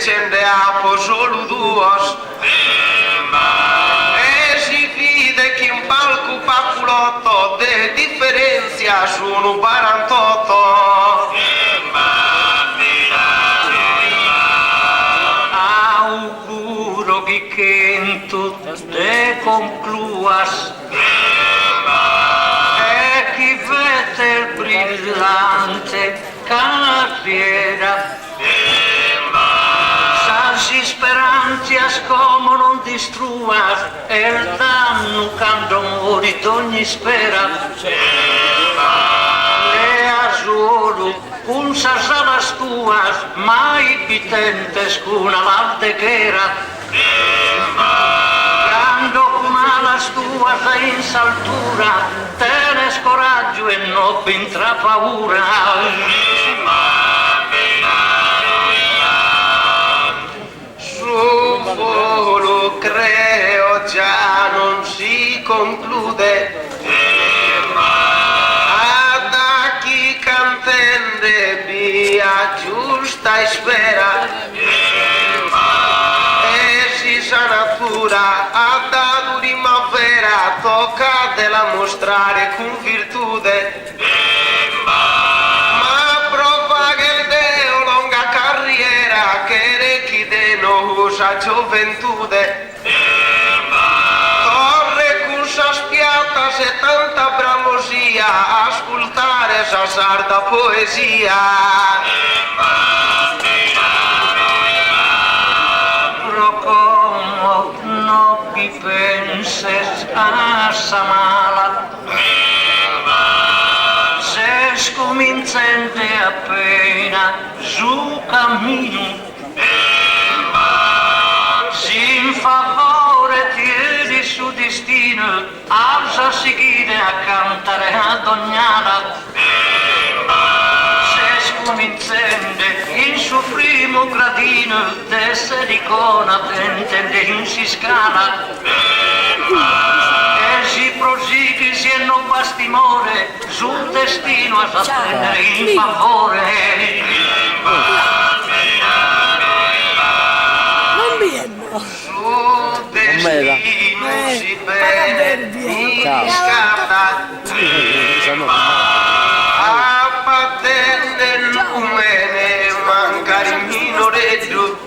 scende a solo duos. E si fide che un palco paculotto de differenzia sono 48. Auguro che in tutto te concluas e chi vede il brillante carriera sansi speranzias como non distruas el danno quando mori d'ogni spera lea solo un sasadas tuas mai pitentes cuna valdequera quando con alas tuas in saltura tenes coraggio e no pintra paura Su volo creo già non si conclude ad chi cantende via giusta e spera e si sa natura ad ad primavera tocca della mostrare con virtude ma propaga il deo longa carriera che usa giovantude torre cursa spiata se tanta bramosia ascoltare sa sarda poesia Procomo no chi penses a sa mala se scominciante appena su cammino in favore tieni su destino alza seguire a cantare ad ognana se scominciende in suo primo gradino d'essere icona tentende in si scala e si prosighi se non bastimore sul destino a prendere in favore su destino si vede in scarta a patente numene mancare in minoreggio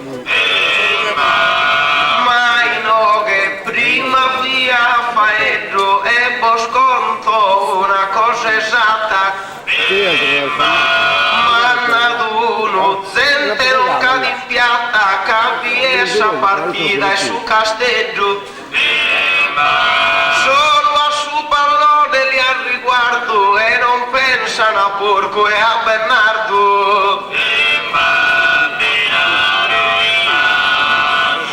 mai no che prima via faedro e bosconto una cosa esatta mannaduno zente non cade in piatta capi essa partita e su castello solo a su pallone li al riguardo e non pensano a Porco e a Bernardo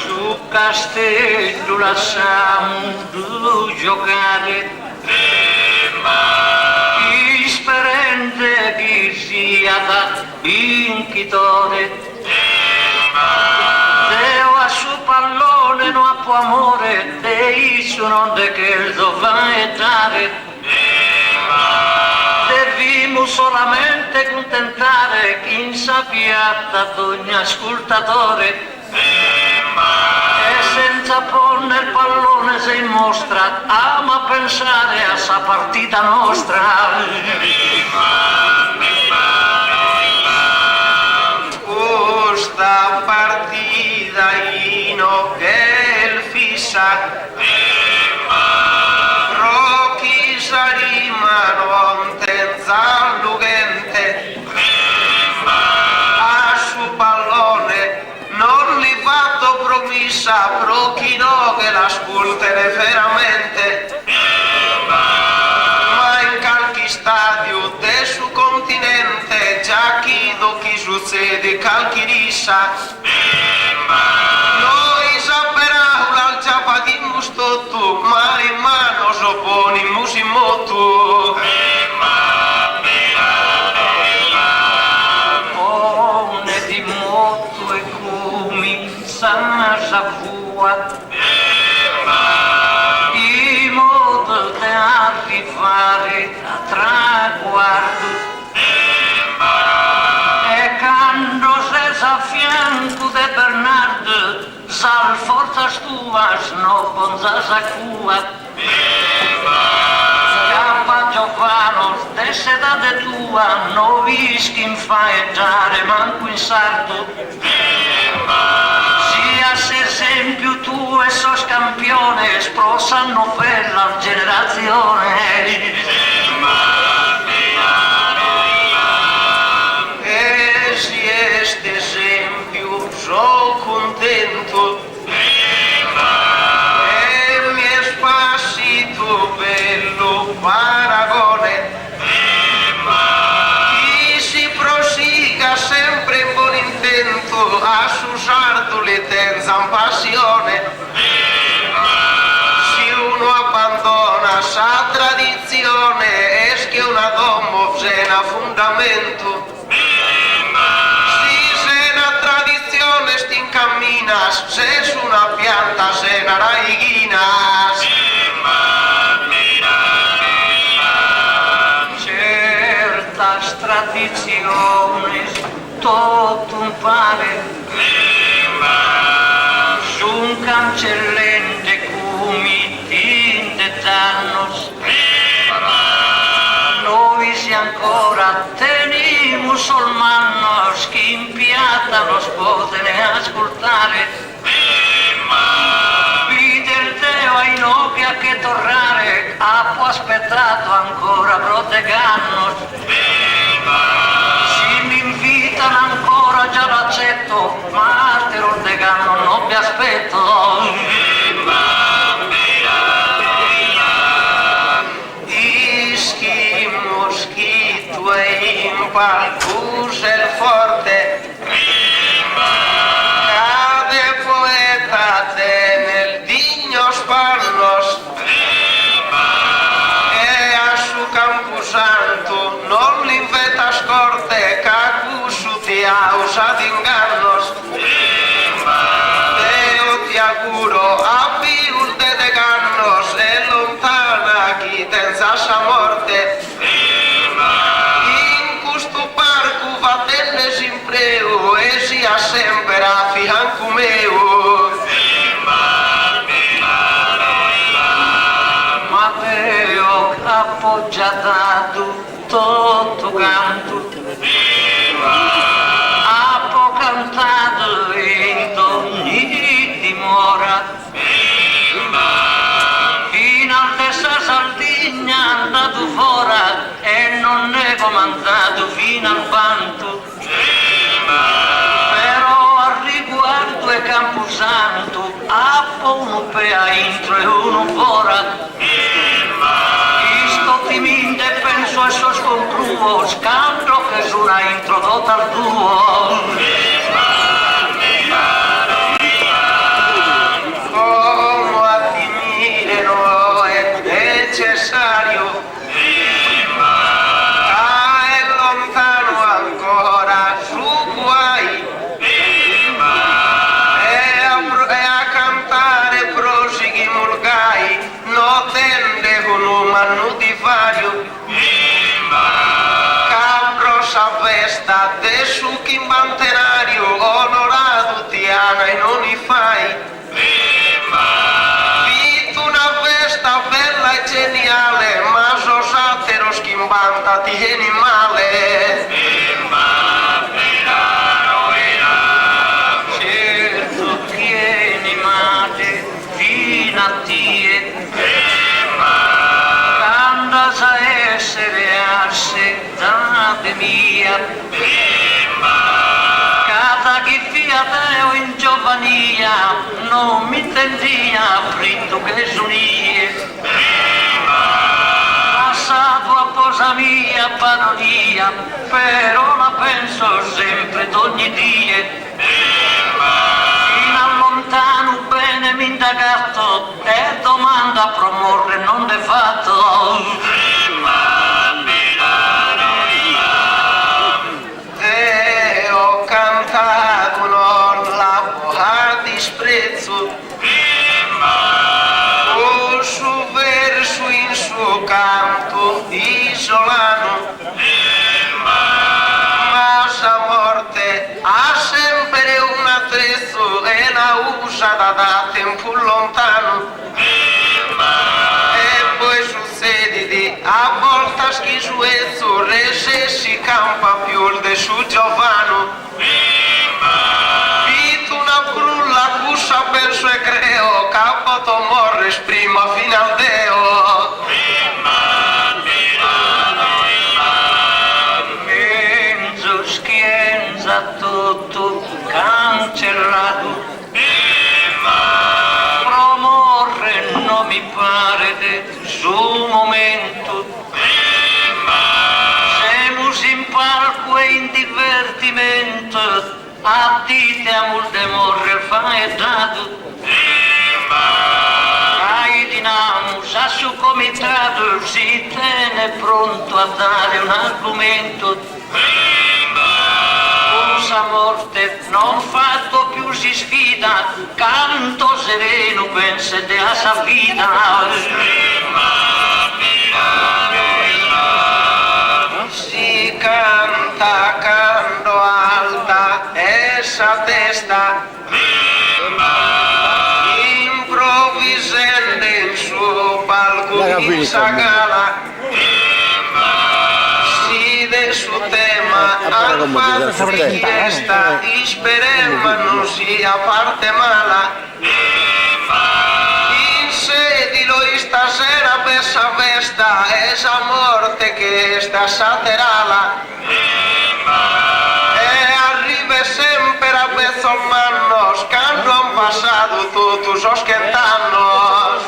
su castello lasciamo giocare isperente chi sia da vincitore Deo a su pallone no a tuo amore e isso non de che dovrai dare devimos solamente contentare chi insapiata d'ogni ascoltatore e senza porne il pallone si mostra ama pensare a sa partita nostra questa partita ino che il fissa Rocky sarima non tenza lugente a su pallone non li fatto promessa Rocky no che l'ascoltere veramente ma in calchi stadio del suo continente già chi do chi succede calchi rissa noi sappiamo l'alcia fatimus tutto ma in mano sopponimus in moto pone di moto e comincia sa fua di modo di arrivare a traguardo e quando sei a fianco di Bernardo Sal forțas tuas no ponzas a cua. Scappa Giovanos, de sedade tua, no vischi in faettare manco in sarto. Sia se esempio tu e sos campione, sprossano per la generazione. E si este esempio, so contento. E mi è spasito bello paragone. Chi si prosiga sempre in buon intento a susardo le tenzan passione. Si uno abbandona sa tradizione es che una domo sena fundamento. Si sena tradizione stincamminas, se su una pianta sena raiguinas. Certas tradiciones, tot un pare, sun cancellente cumitin de dannos. Noi si ancora teni musulmanos che in piazza non potene ascoltare. Vide il Deo ai nobia che tornare, ha po' aspettato ancora protegannos. Si mi invitano ancora già l'accetto, ma te lo deganno non vi aspetto. Mosquito e impalpus el forte. Cade poeta nel dignos pannos. E a su camposanto non l'inveta scorte, cacusu ti ausa d'ingannos. Deo ti auguro abbi un de gannos e lontana chi tenza sa morte. Impreu e sia sempre a fianco meu. Matteo appoggiatato tutto canto, ha cantato in ogni dimora, fino al testa Sardegna andato fuori e non ne ho mandato fino al vanto. Però al riguardo è Camposanto, ha uno per intro e uno fuori. Sto timinde penso a suo scontruo, scandro che suona introdotta al duo. Come a finire no è necessario. È lontano ancora su guai. E a cantare prosighi mulgai, no tende con un mannutifario. Cabrosa festa de su chimbantenario, onorato Tiana e non i fai. Vito una festa bella e geniale, ma sosatero schimbanta ti vieni male. Certo tieni male fino a te, candas a essere assettate mia, cada chi fia Deo in giovania non mi intendia fritto che sunie. Passato a posa mia parodia, però la penso sempre d'ogni die. Fino a lontano bene mi indagato e domanda a proporre non de fatto. E ho cantato non la a disprezzo. O su verso in suo canto isolano. Ma sa morte ha sempre un attrezzo e la usata da tempo lontano. E poi succede a volte che su esso rese si campa più de su Giovano. Vito una brulla cussa penso e creo, capoto morres prima fino al deo. Mezzo schienza tutto cancellato. Promorre non mi pare de su momento. Semus in palco e in divertimento. A dite a multe morre faedato. Ai dinamus a su comitato si tiene pronto a dare un argomento. Usa morte non fatto più si sfida, canto sereno pensate a sa vita. Si canta canto alta essa testa, improvvisando in suo palco in sagala, si de su tema al fatto di testa, sperema non sia parte mala. Stasera besa vesta esa morte che sta saterala e arriva sempre a besos manos cando han pasado todos os quentanos.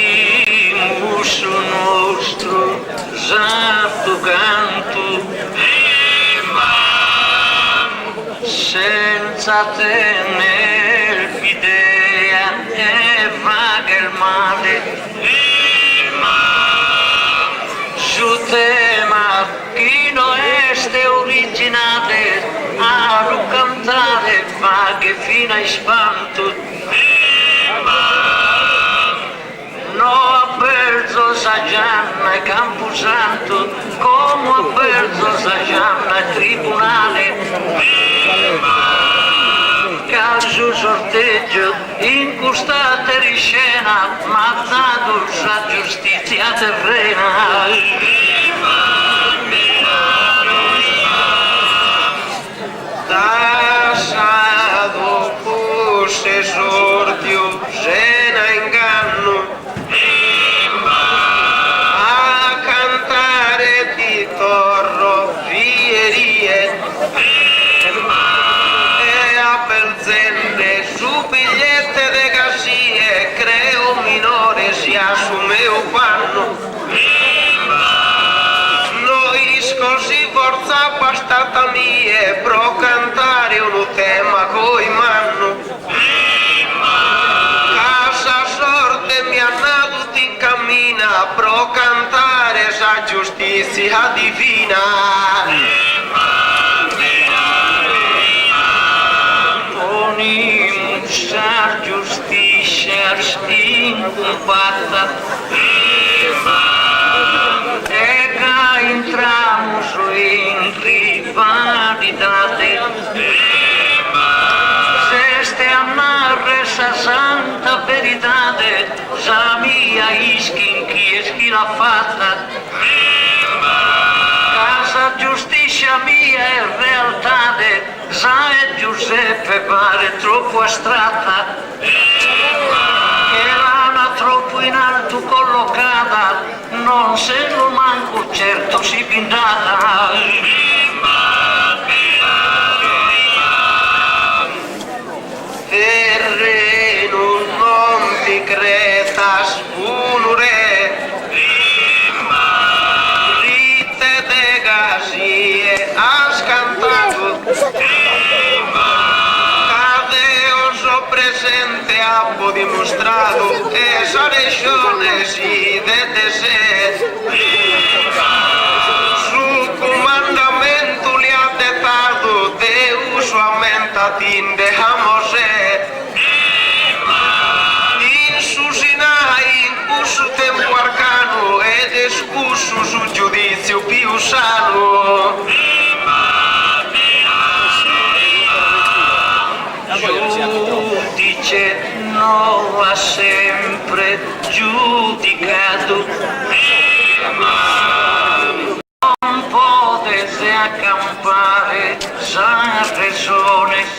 Proseguimos o nostro santo canto senza tener idea e vaga il male su tema che non è originale a cantare vaghe fino a spanto. No ha perso sa Gianna Camposanto, come ha perso sa Gianna Tribunale. Calcio sorteggio, incustate di scena, ma dato sa giustizia terrena. Tassato fosse sordio, se ne inganno. A cantare di torro fierie e a pelzende su bigliette de cassie creo minore si assume un panno. Noi così forza bastata mie pro cantare un tema coi manno. Casa sorte mi ha nato in cammina pro cantare sa giustizia divina. Ponimus sa giustizia incubata e ca entramos in rivalitate. Se ste a narre sa santa veritade, sa mia iskin chi es chi l'ha fatta. Casa giustizia mia è realtate, sa e Giuseppe pare troppo astratta. Che l'ana troppo in alto collocata, non se lo manco certo si pintata. Terreno non ti cretas un re, rite de gasie has cantato, tempo dimostrato essa regione si deve ser. Su comandamento lhe ha detado Deus somente atende a Mosè. In su Sinai in su tempo arcano ed escusso su giudizio più sano. Giudice Noa sempre giudicato, non potete accampare sans razones,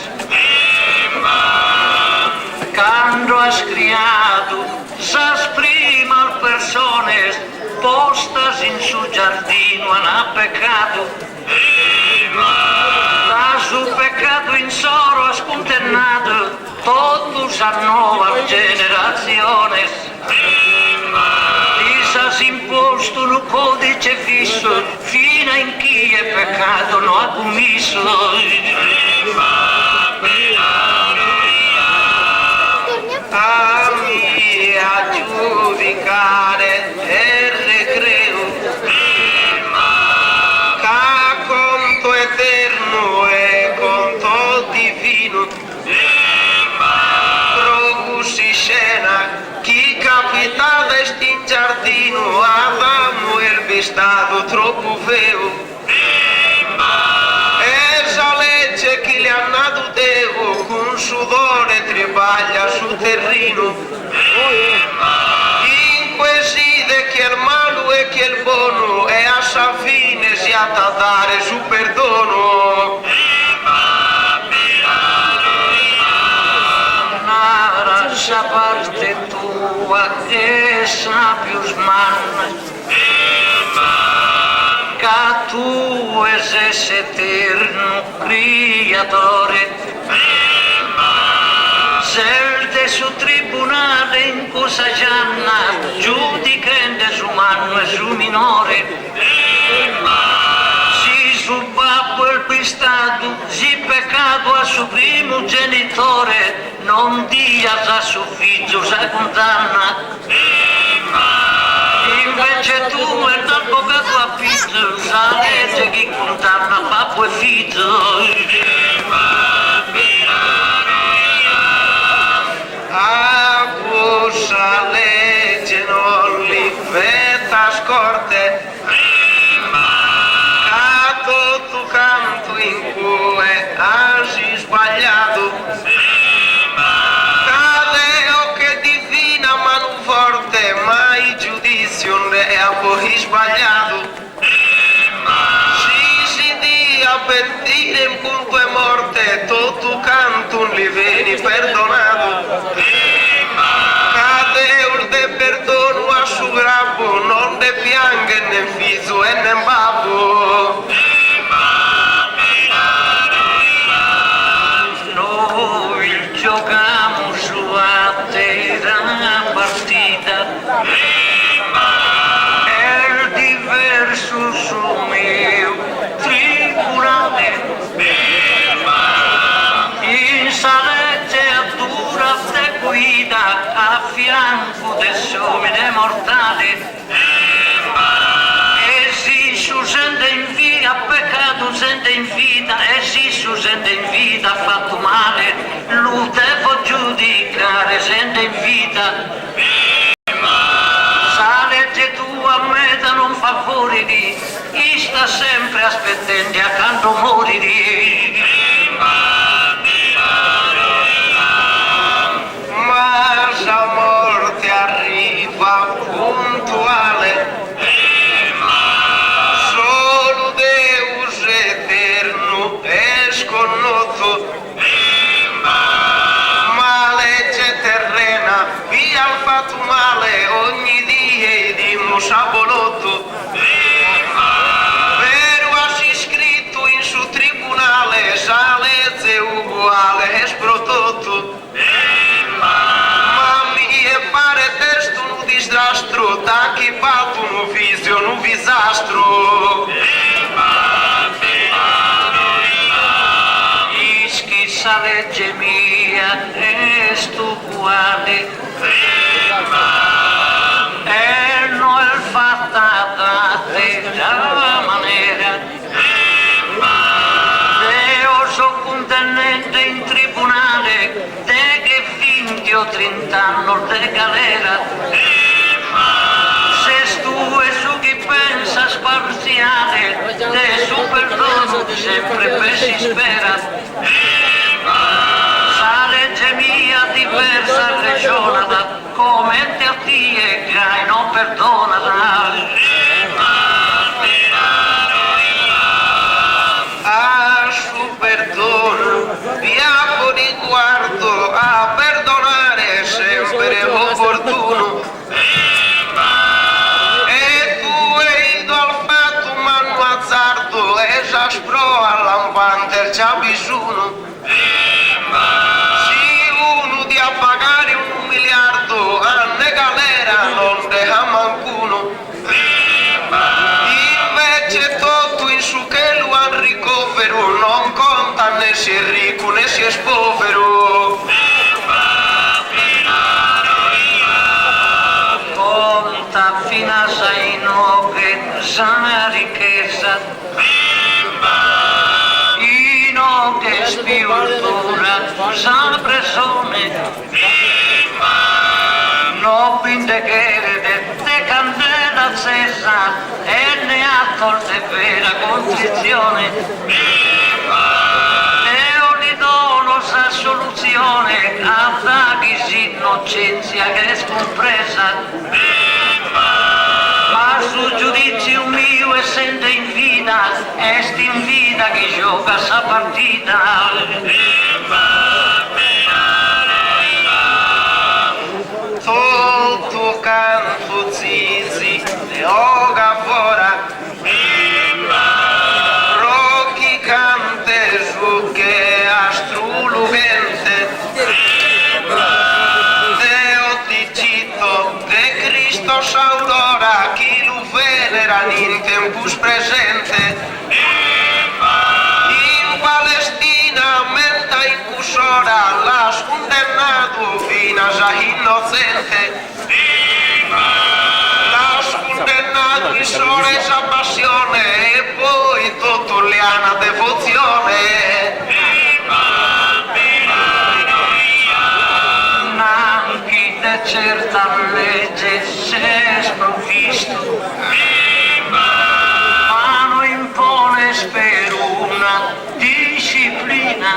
quando has criado sas primas personas postas in su giardino han peccato. Su peccato in soro has condenado todos a nuevas generaciones. Dis has imposto no codice fisso fino in chi è peccato no ha commisso. A me a giudicare e recreo, ca conto eterno e conto divino, produci scena chi capitava in giardino, avamo il vistato troppo feo. Esa legge che le ha nato Deo con sudore tribaglia sul terreno. Inquisite che il malo e che il buono e a sa fine si ha da dare su perdono. Nara sa parte tua e sapios man, ca tu es esse eterno criatore. Sel de su tribunale in cosa gianna giudicende su manno e su minore. Si su babbo il pistato, si peccato a su primo genitore, non dias a su figlio sa condanna. Invece tu è l'avvocato a figlio, sa legge che condanna babbo e figlio. A questa legge non li veta scorte, a tutto canto in cui hagi sbagliato, cadeo che divina mano forte, mai giudizio ne ha poi sbagliato. Si dia per dire in punto e morte, tutto canto li veni perdonato. Cadeur de perdono a su grabbo, non ne piange né fiso e né babbo. Noi giocamo su a terra partita, è diverso su mio tribunale, in salegge a dura te guida a fianco del somine mortale. E si su sente in vita peccato sente in vita, e si su sente in vita ha fatto male, lo devo giudicare sente in vita. Sa legge tua a me da non favori di, sta sempre aspettando accanto morire. Ma la morte arriva puntuale, solo Deus eterno è sconnoto. legge mia è stu guardi e non è fatta da te la maniera io sono contendente in tribunale te che finti o 30 anni de galera se tu e su chi pensa sparziale te su perdono sempre per si spera sa legge mia diversa regionata come te a tie che non perdona a su perdono via di guardo a perdonare sempre opportuno e tu hai idol fatto mano azzardo esaspro all'ampante c'ha bisogno si uno di a pagare 1 miliardo a ne galera non deja mancuno invece tutto in su che lo han ricovero non conta né si è ricco né si è povero conta fino a sai no che sana ricchezza ino che spirtura sana pressione no pinte che te candela accesa e ne ha tolte vera contrizione e ogni dono sa soluzione a daghi innocenzia che è scompresa ma sul giudizio mio essendo in vita est in vita che gioca sa partita tutto canto zizi e oga fora Rocchi cante su che astrulugente Deo ti cito de Cristo saudora chi lo venera in tempus presente in Palestina menta in cusora las condennato fino a innocente las condennato in soresa passione e poi tutto le ha devozione nanchi de certa legge se sprovvisto ma non impone per una disciplina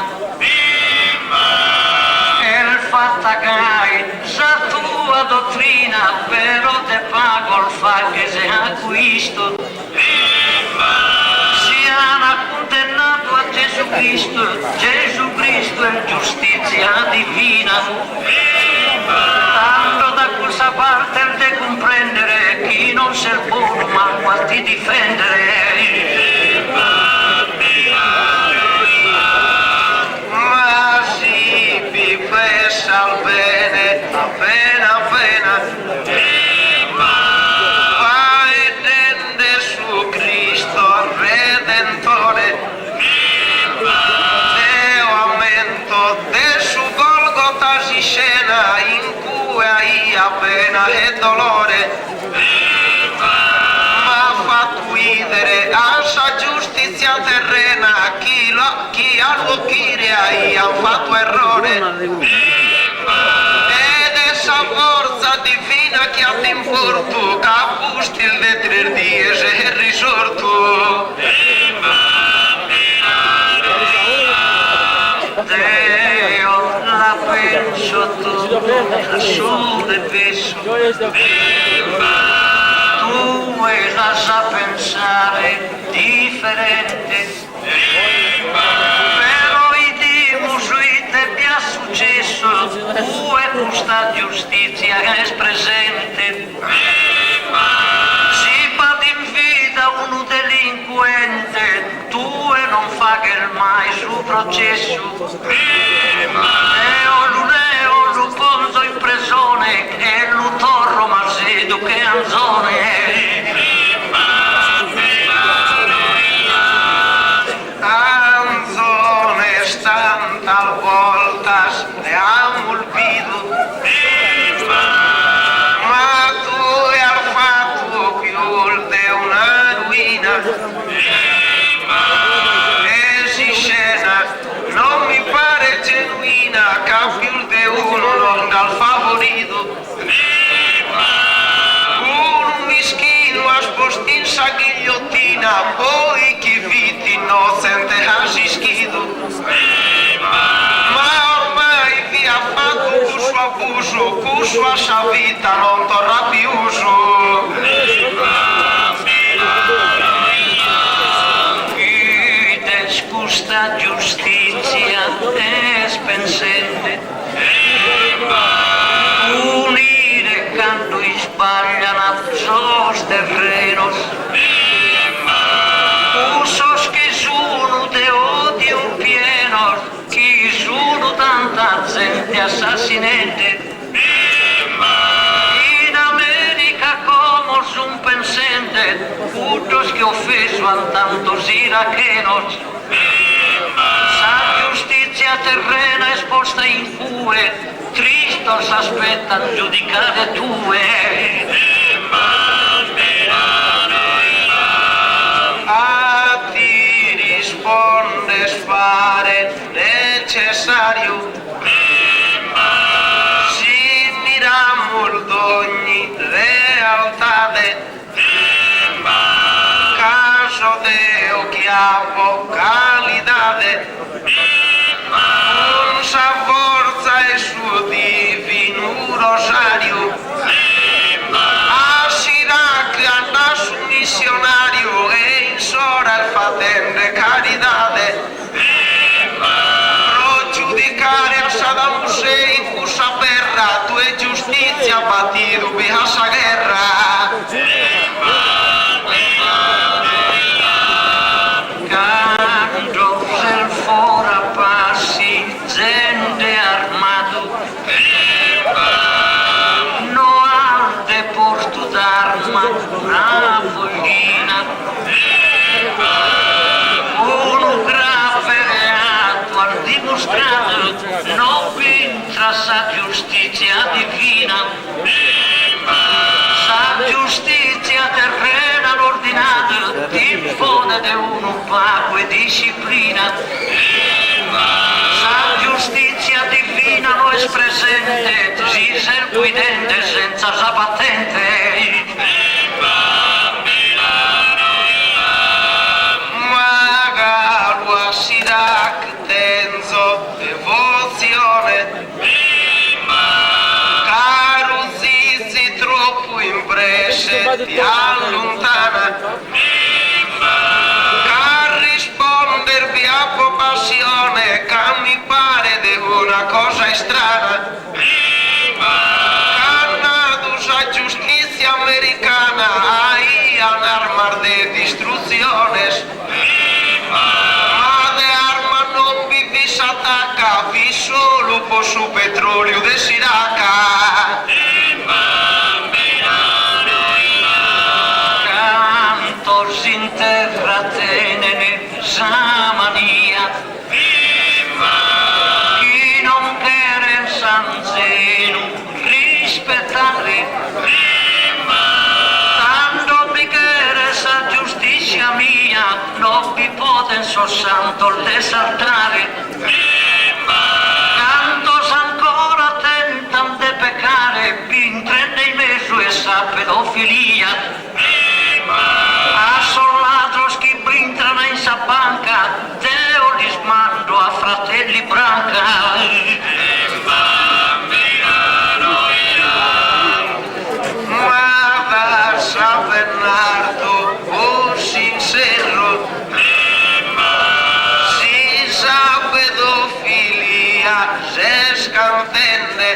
e il fatta che hai sa tua dottrina però te pago il fa che sei acquisto siano condannato a Gesù Cristo è giustizia divina tanto da questa parte il de comprendere chi non se il buono ma quanti difendere ma si vi pensa al bene appena va e tende su Cristo Redentore Deo aumento de su Golgota si scena in cui hai appena e dolore ma fatto ridere a sa giustizia terrena chi a luochire hai ha fatto errore ed essa forza divina che ha t'importo che appusti il de 3 dies e risorto Deo la penso tutta su de peso tu e la sa pensare differente però i dimus te ti è successo tu e questa giustizia che è presente si va in vita uno delinquente tu e non fa che mai su processo Leo lo ponzo in prigione e lo torro Marsedo che anzone Anzone stanta al volta más te han olvido. Ma tu hai fatto più di una ruina. E si scena non mi pare genuina, che più di uno non dal favorito. Un mischino ha sposto in sa ghigliottina, poi chi vita innocente ha schischito. Ma ormai vi ha fatto un suo abuso, con sua vita non torna più uso. Chi desgusta giustizia es pensente, unire canto y sbaglian a sos terrenos, usos que sono de odio pienos, que sono tanta gente assassinente. In America como son pensante, muchos que ofesan tantos iraquenos. Sa giustizia terrena esposta in fue, tristos aspettan giudicare tue. A ti rispondes fare necessario. Si miramos d'ogni lealtade, caso de occhiavo calidade, con sa forza e suo divino rosario. A Sirac andas un missionario e in sora il fatende caridade. Pro giudicare a Saddam Hussein con sa perra, tu e giustizia battido per sa guerra. Canto el fora passi gente armato, no arte porto d'arma una foglina, un grave reato al dimostrato non vintra sa giustizia divina. Sa giustizia terrena l'ordinata impone de uno pago e disciplina. Sa giustizia divina lo es presente, si serguidente senza sa patente. Magaro a Sirac tenzo devozione, caro zizi troppo imprese ti allontana, a rispondervi a passione che mi pare di una cosa strana. Cannados a giustizia americana ahí an armar de distrucciones, ma de arma non vi s'attacca, vi solo por su petrolio de Siraca. Cantos in terra tenene sa mania, chi non quiere San Zeno rispettare, tanto vi quiere sa giustizia mia, non vi poten so santo desaltare. Cantos ancora tentan de peccare, vintre nei mesu e sa pedofilia. A sollatros chi brintrano in sa banca, Deo li smando a fratelli Branca. Ma da San Bernardo o sincero, si sa pedofilia se scantende,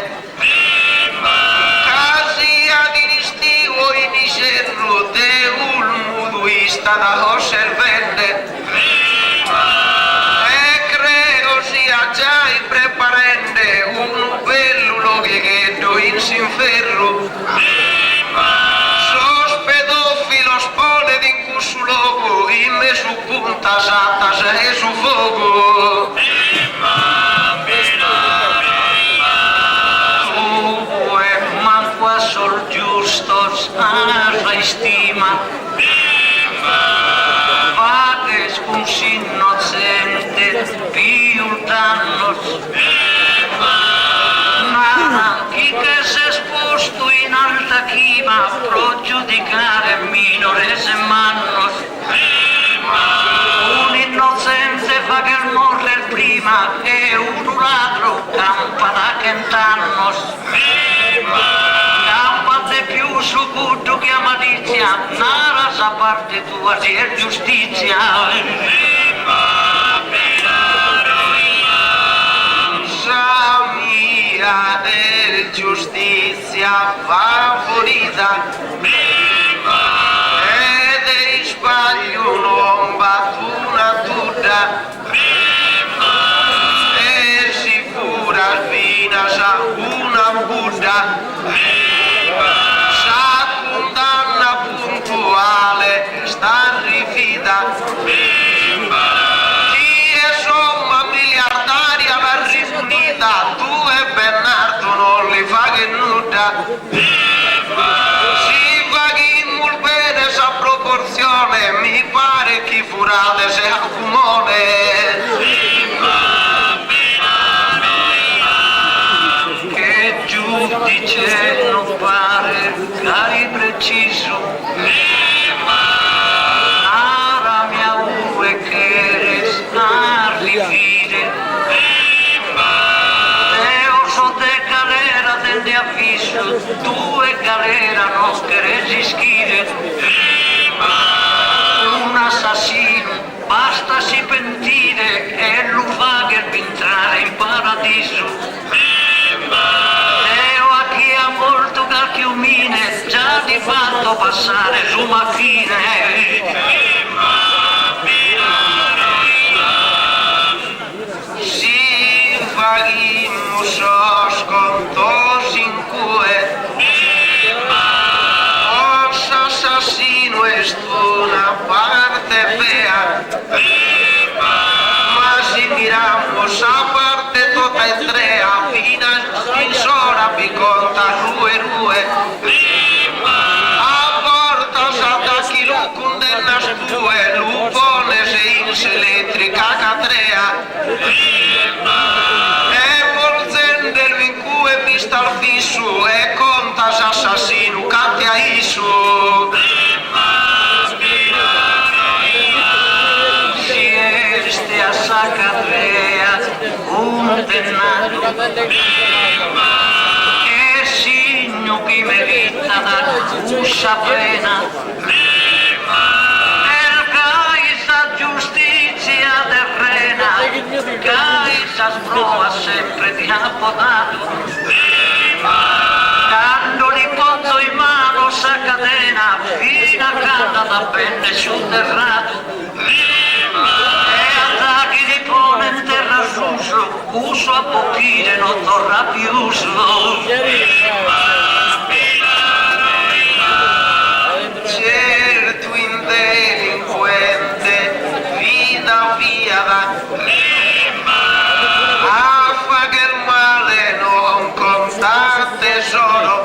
casi ad inistivo inicerro de un muduista da osservente. E credo sia già in preparende un bello ghieghetto in sinferro. Sos pedófilos pone din cu su logo y me su puntas atas e su fogo. alla estima, vagues cum si innocente, piultannos, nada, chi che si è esposto in alta chima, pro giudicare minores e mannos, un innocente fa che morre prima e un ladro campa da cent'annos, campa de più su cutto che a malizia, nara sa parte tua si è giustizia. Sa mia è giustizia favorita ed è sbaglio non battuna tutta e si pura fina sa una buddha sa condanna puntuale sta rifida chi è somma miliardaria va riunita tu e Bernardo non li fa che nuda si fa chi mul bene sa proporzione mi pare chi furate se a fumone Che giudice non pare cari preciso, nara mia ue che sta rifide, eo so de galera dende avviso, tu e galera non che resischire, un assassino basta si pentire e lo fa che entrare in paradiso. Eo a chi ha molto calchiumine già di fatto passare su macchine. si fa chi muso scontos in cue os assassino es una parte fea ma si miramos a parte tota estrea fina insora piconta rue a porta santa chi lu condennas tue lupones e ins elettrica catrea e volzender in cue pista al fisso e contas assassino cante a isu Si este a sacadrea condennato e signo che merita da uscia pena el caisa giustizia terrena caisa sprova sempre di appodato quando li porto in mano sa catena fino a canna da penne sul terrato e attacchi di pone in terra giusto uso a pochire non torna più uso certo in delinquente vita via a fa che il male non conta tesoro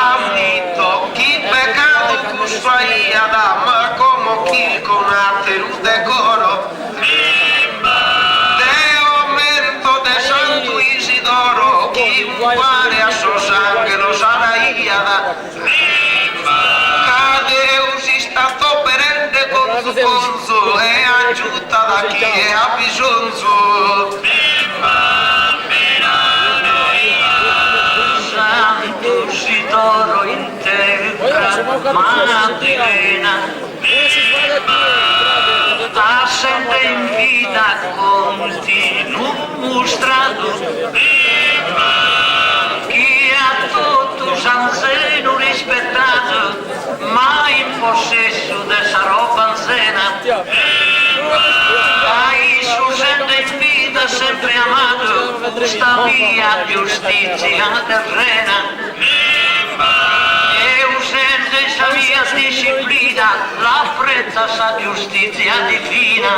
ammito chi peccato cusfaia da ma come chi con atteru decoro de aumento de santo Isidoro chi muore a suo sangue lo sarà iada cade si stato perenne con su conso e aiuta da chi è a bisogno santo Isidoro in terra Maddalena assente in vita continuo mostrato chi ha tutto Sanzeno rispettato ma in possesso de sa roba anzena ai su sente in vita sempre amato sta via giustizia terrena e usente sa via disciplina la fretta sa giustizia divina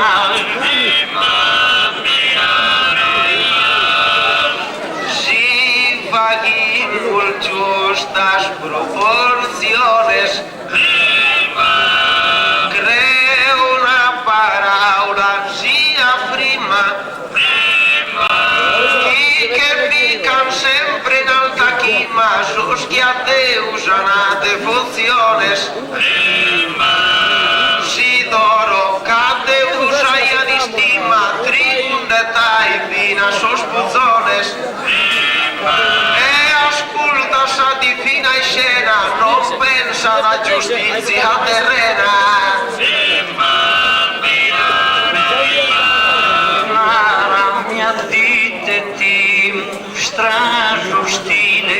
si va chi giusta zones. Si d'oro cade usaia di stima, tribundeta e fina sospuzones. E ascolta sa divina scena, non pensa alla giustizia terrena. Nara mia dite ti mostra giustile,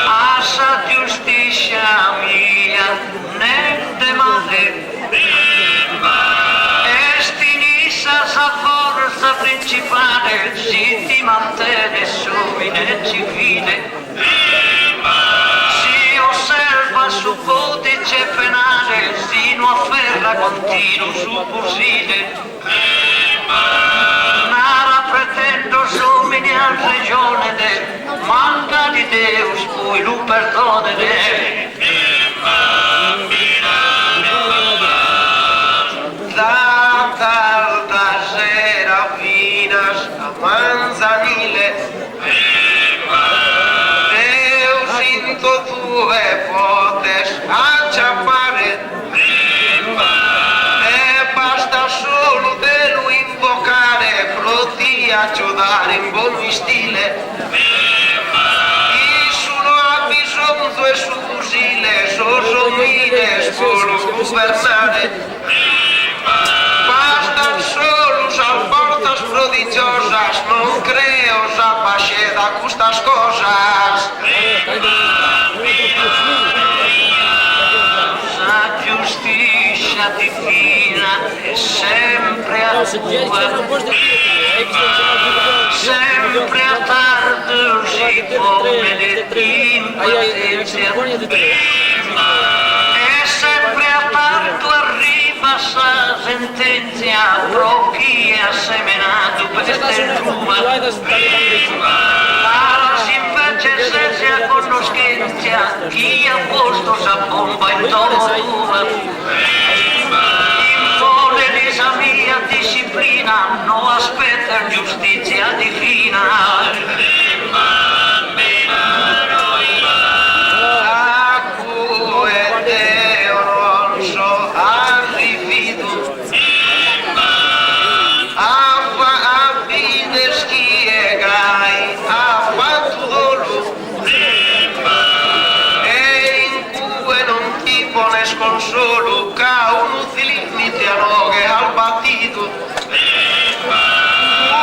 asa giustizia mia ne temate. Estinissa sa forza principale, si ti mantiene sumine civile. Si osserva su codice penale, si non afferra continuo su fursile. Nara pretendo sumine al regione de, manca di Deus, poi lu perdone de. Da tarda sera finas a manzanile, Deus into tue potes acciappare, e basta solo te lo invocare, pronti a giudare in buon stile. Chi non ha bisogno e su fusile, sosomine, solo governare. Bastan solo a portas prodigiosas, non creo a pace da custas cosas. La giustizia divina è sempre a tua, sempre a tardo si pone l'impazienza, e sempre a tardo arriva sa sentenza, pro chi ha semenato per tua. Aras invece se si ha conoscenza, chi ha posto sa bomba intorno tua. Impone di sa mia disciplina, no aspetta giustizia divina. Consolo ca un limite a noghe al battito,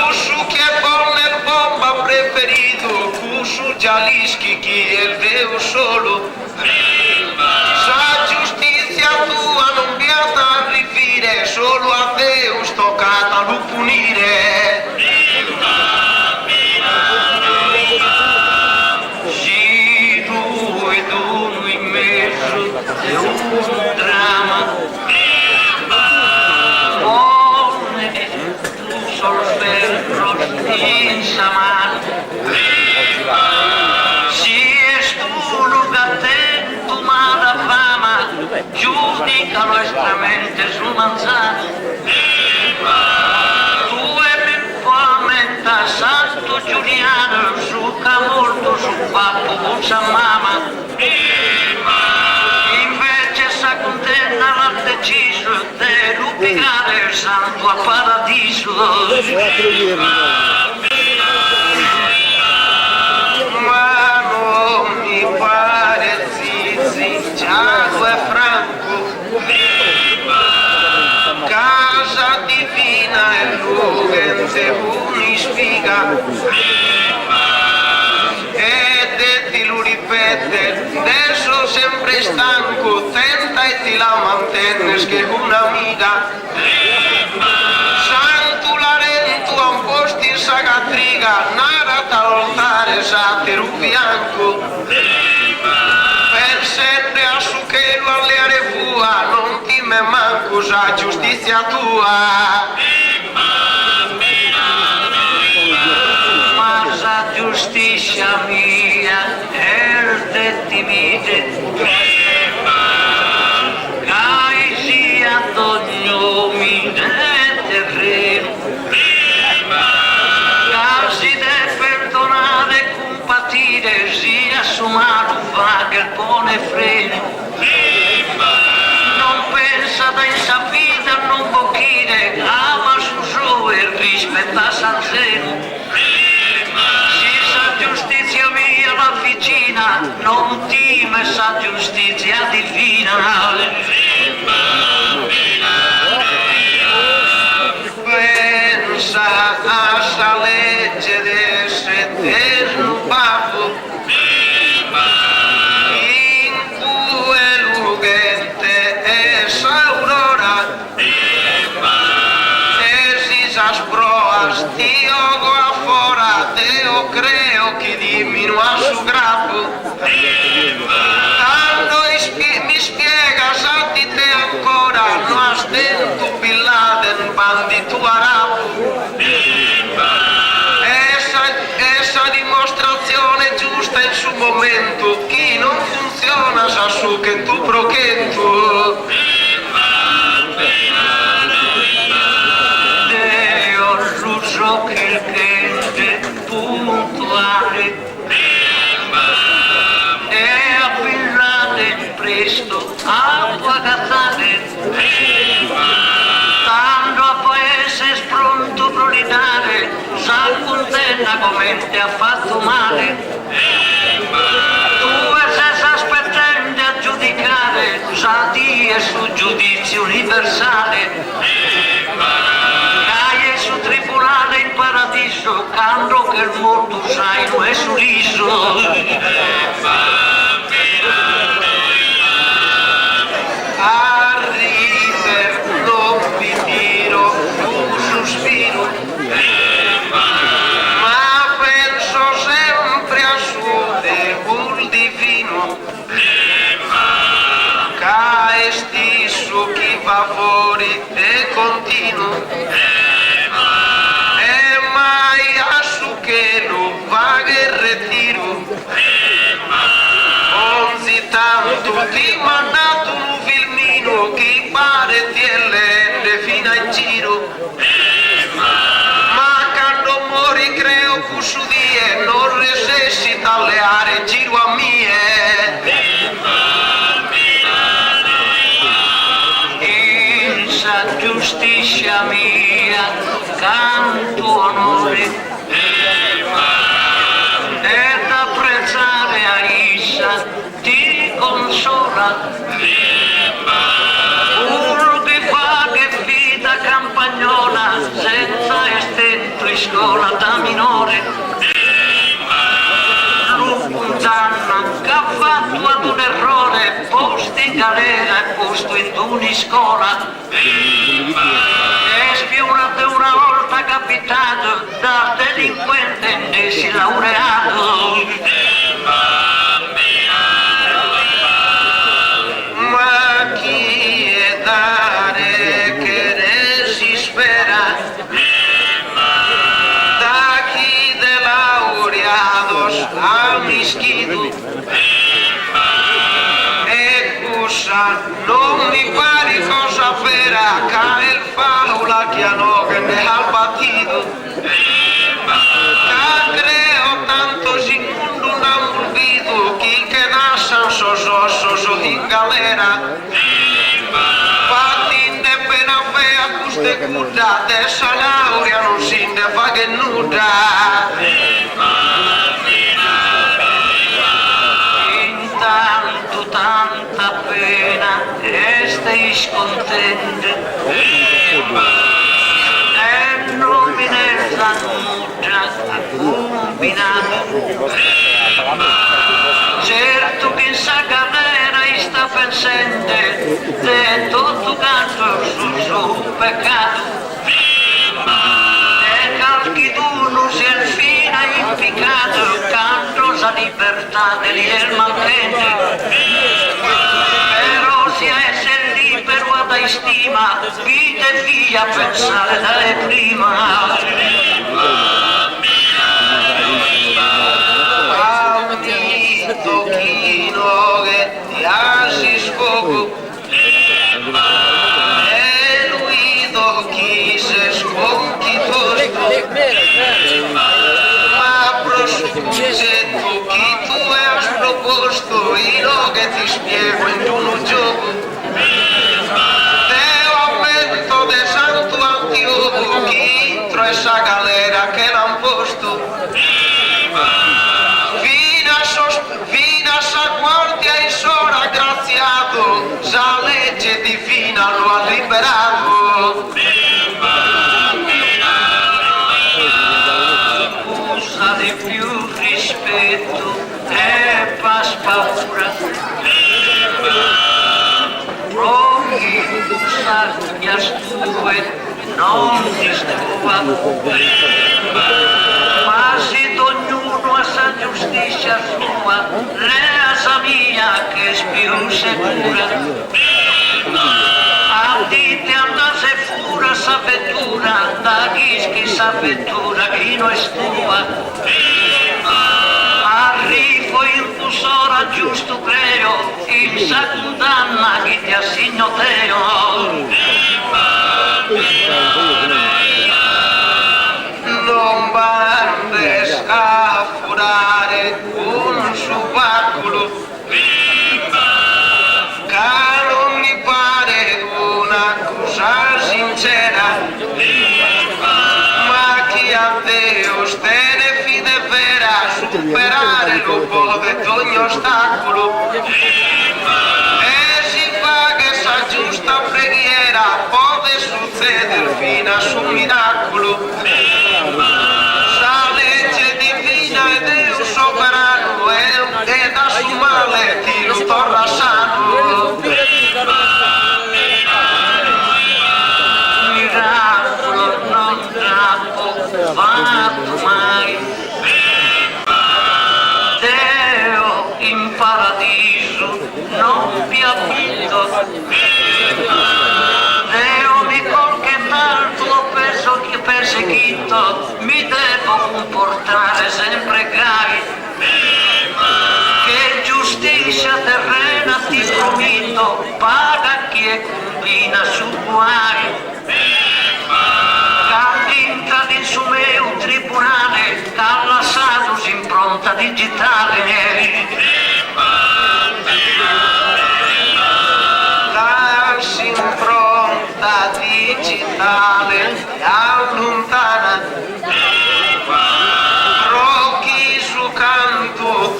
Cusu che con il bomba preferito, Cusu Gialischi chi è vero solo. Sa giustizia tua non piata a rifire, solo a Deus toccata lo punire. Si tu ed uno in mezzo è un dramma, pone tu solferro in samar. Si estulo attento ma la fama, giudicano estremamente su manzano. Tu e mi fomenta Santo Giuliano, su camorto su pappo con sa mamma. Sa condanna l'ha deciso di luppicare il santo a paradiso. Ma non mi pare Zizi, Giacomo e Franco, casa divina e luoghe unispiga. E detti lo ripete, adesso sempre stanco, tenta e ti la mantennes che un'amica. Santo Larento a un posto in sagatriga, narata all'altare satero bianco. Per sempre a su che lo alleare fua, non ti me manco sa giustizia tua. Ma giustizia mia, te timide, che sia d'ogni mine terreno, che si deve perdonare e compatire, sia su mano fa che pone te freni. Non pensa da esa vida non bocchire, ama su e rispetta San Zeno. Si sa giustizia mia la vicina, non time sa giustizia divina. Pensa a sa legge dell'eterno babbo, in cui lughette e saurora, e si s'asproas, Dio go fora, Deo creo che diminua su grappo. Tanto mi spiega, satti te ancora, no has dentro Bin Laden, bandito arabo. Essa dimostrazione giusta in su momento, chi non funziona sa su che tu prochento. Deo l'uso che puntuale e appillate presto a tua cazzate, tanto a paese spronto prolitare, sa condanna come ti ha fatto male. Tu sei aspettante a giudicare, sa Dio su giudizio universale. Caie su tribunale in paradiso, canto che il morto sai non è su riso. Non mi tiro un sospiro, ma penso sempre a suo devol divino, che stesso chi va fuori e continuo, e mai a su che non va che ritiro, onzi tanto chi m'ha dato un filmino che pare TLN fino in giro, ma quando mori creo che su die non resessi dalle aree giro a mie. In sa giustizia mia canto onore ed apprezzare a issa ti consola. Che fa che vita campagnola senza estento in scuola da minore, lo condanna che ha fatto ad un errore, posto in galera e posto in uniscola, e spionato una volta capitato da delinquente e si laureato. Ma chi è dare che ne si spera, da chi de laureados a mischido, e cosa non mi pare cosa vera, che il faula che hanno che ne ha battido, che creo tanto si mundo non volvido, chi che nassan so in galera, fatti in de pena fea custe cuda, de sa laurea non si ne fa che nuda. Intanto tanta pena e stai scontente, e non mi ne zannugia combinato. Certo che in sa galera sta pensante de tutto canto sul suo peccato, e calchi tu non si è infine impiccato canto sa libertà dell'il manchente, però si è libero ad stima vita e via a pensare dalle prima. Tocchino che ti hasi sfogo, e lui tocchi se sconchi tosto, ma prosciutto chi tu è a spropo posto io che ti spiego in un gioco. Teo avvento de santo antioco chi entro essa galera che l'han posto. Fino a sa guardia e sora graziato, sa legge divina lo ha liberato. Usa di più rispetto e pas paura. Rochi, sagnas tue, non ti stufa. Quasi ognuno a sa giustizia sua, lea sa mia che è più sicura. A dite andase fura sa vettura, da chi sa vettura chi non è stua. Arrivo in cusora giusto creo, il sa condanna chi ti assegno teo. Non bandes a furare un subacolo, che non mi pare una cosa sincera, ma chi a Deus tiene fide vera, superare lo può di ogni ostacolo, e si fa che sa giusta preghiera può succedere fino a su miracolo. Sa legge divina e Dio sovrano e da su male ti lo torna sano. Miracolo non troppo fatto mai. Deo in paradiso non vi abito. Deo mi colche tanto peso che perseguito mi devo comportare sempre gai. Che giustizia terrena ti prometto, paga chi è combina su guai. Entra di su me un tribunale, callassato si impronta digitale. Lasci impronta digitale allontana, Rocky su canto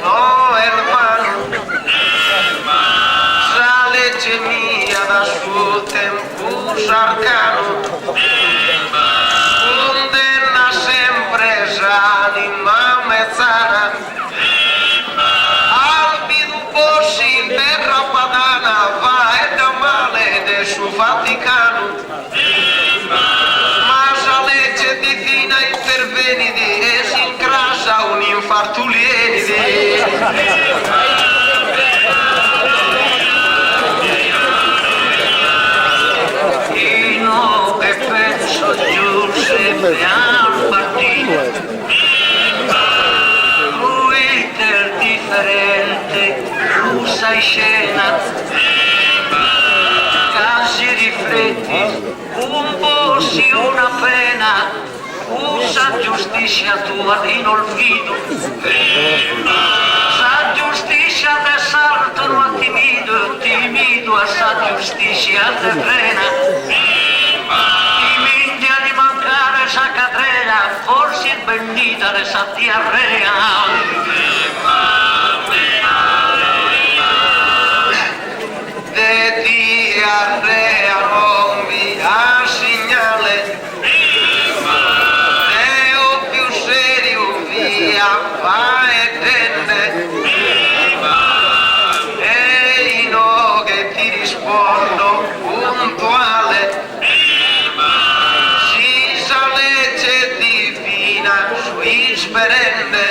no hermano, sa legge mia da suo tempo arcano, condanna sempre s'anima mezzana, albi du bossi in terra padana, va e da male del suo Vaticano, ma sa legge divina intervenidi e si incrassa un infarto lienidi. Io che penso Giuseppe al partito, lui del differente, russa in scena, casi rifletti, un po' sì una pena, usa giustizia tua di olvido, sa giustizia del salto non timido, timido a sa giustizia de frena. Di mancare sa cadrena, forse bendita de sa diarrea. De diarrea non mi ha segnale, Deo più serio via va e tende, e io che ti rispondo puntuale, si sa legge divina sui sperende,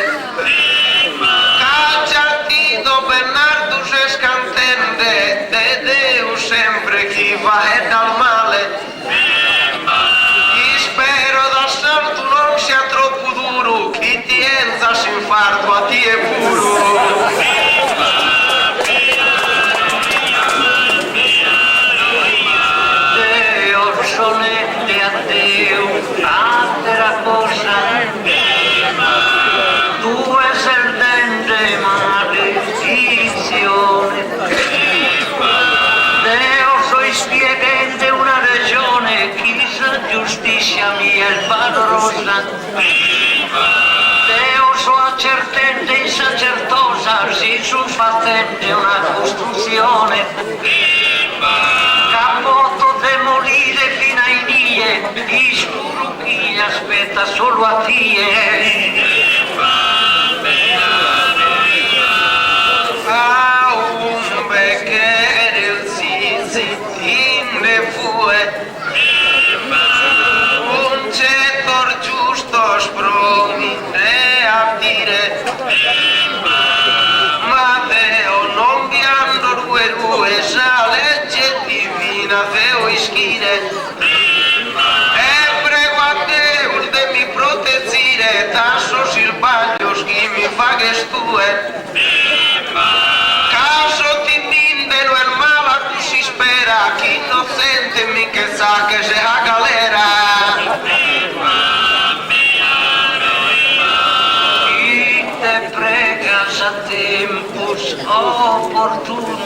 cacciatito Bernardo se scantende, de Deo sempre chi va e dal male, chi spero da santo non sia troppo duro, chi ti enza si infarto a ti è puro. Deo solette a Deo, altra cosa, due rosa. Deo sua certente in sacerdosa, si susfattente una costruzione. Capotto demolire fino ai nie, iscuro chi aspetta solo a tie. A un bechere il zizi in le fue. Un cetor giusto spromine a dire. Ma Deo non vi hanno rue, sa legge divina Deo ischire. E prego a Deo de mi proteggire, tasso silbaglios chi mi fa che stue. Caso ti mindelo el mala tu si spera, chi innocente mi che sa che se a galera. Chi te pregas a tempus opportuno,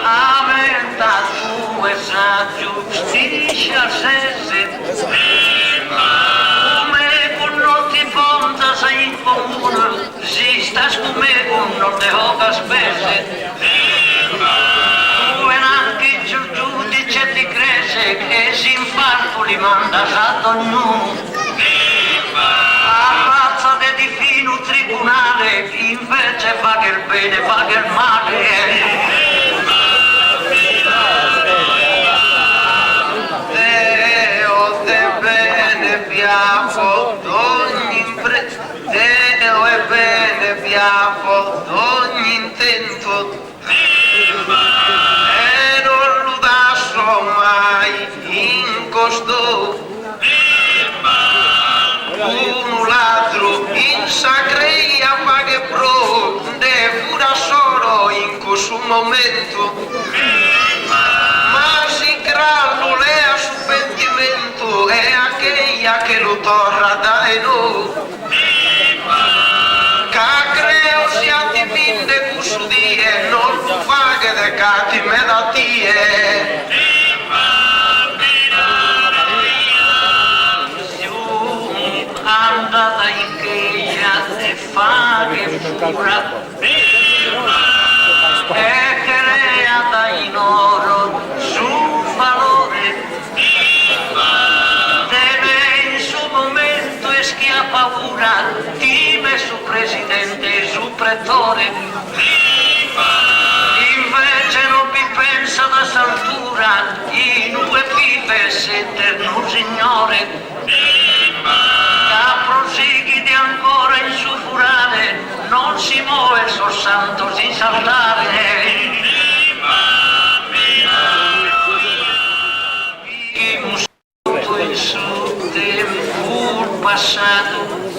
aumenta tu esa giustizia sese. Come con non ti fondas in comune, si stas come con non te hogas spese. Tu en anche il giudice ti crese, che si infarto li mandas ad ognuno. Ammazza de di fino tribunale, invece fa che il bene, fa che il male. Deo te bene piafo d'ogni impresa, Deo è bene piafo d'ogni intento, e non lo dasso mai in costo. Un ladro in sacreia fa che pro, de fura solo in questo momento. Ma si crallo lea su pentimento, è aquella che lo torra da no. Che creo sia ti minde custodie, non lo fa che de cati me da tie. Andata in cheia e fa che fura, e creata in oro su valore. Deve in suo momento e schia paura, time su presidente e su pretore. Invece non vi pensa da saltura, in due vives eterno signore. Prosighi di ancora in suo furare, non si muove il suo santo sin saltare. Chi musto in suo tempo passato,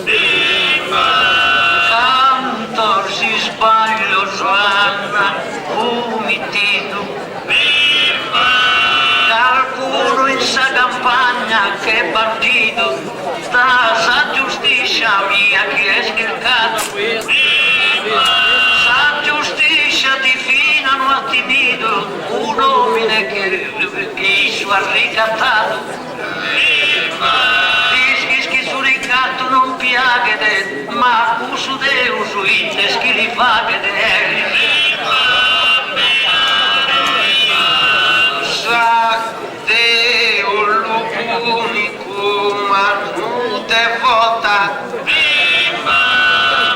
cantor si sbaglio Joanna umitito. Qualcuno in sa campagna che partito, sta sa giustizia mia che è schircato. Sa giustizia di fino hanno attinito un uomine che su ha ricattato. Dischi su ricatto non piaghe, ma su Deo su indes che li faghe. Sa Deo l'unico manute vota,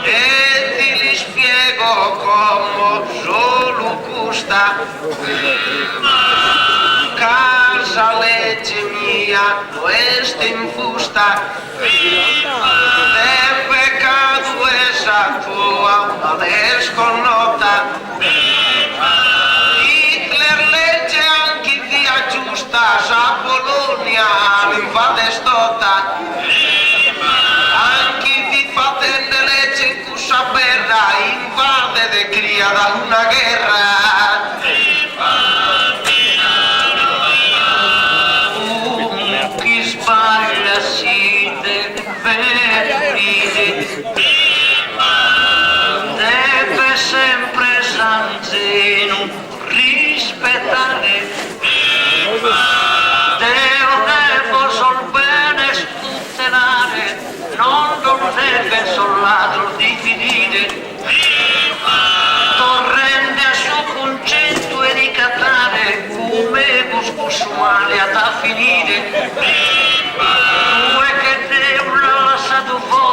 e ti li spiego come solo gusta. Casa legge mia, questa infusta, de peccato esa tua, ma le sconnota. A Polonia l'invade stota, anche vi fate ne legge in cussa berra, invade de cria da una guerra. Chi sbaglia si deve deve sempre San Zeno rispettare. Deo devo solve sul ladro di finire, torrente a suo concetto e ricattare, come cuscusumale ad finire, due che te un lasciato fuori,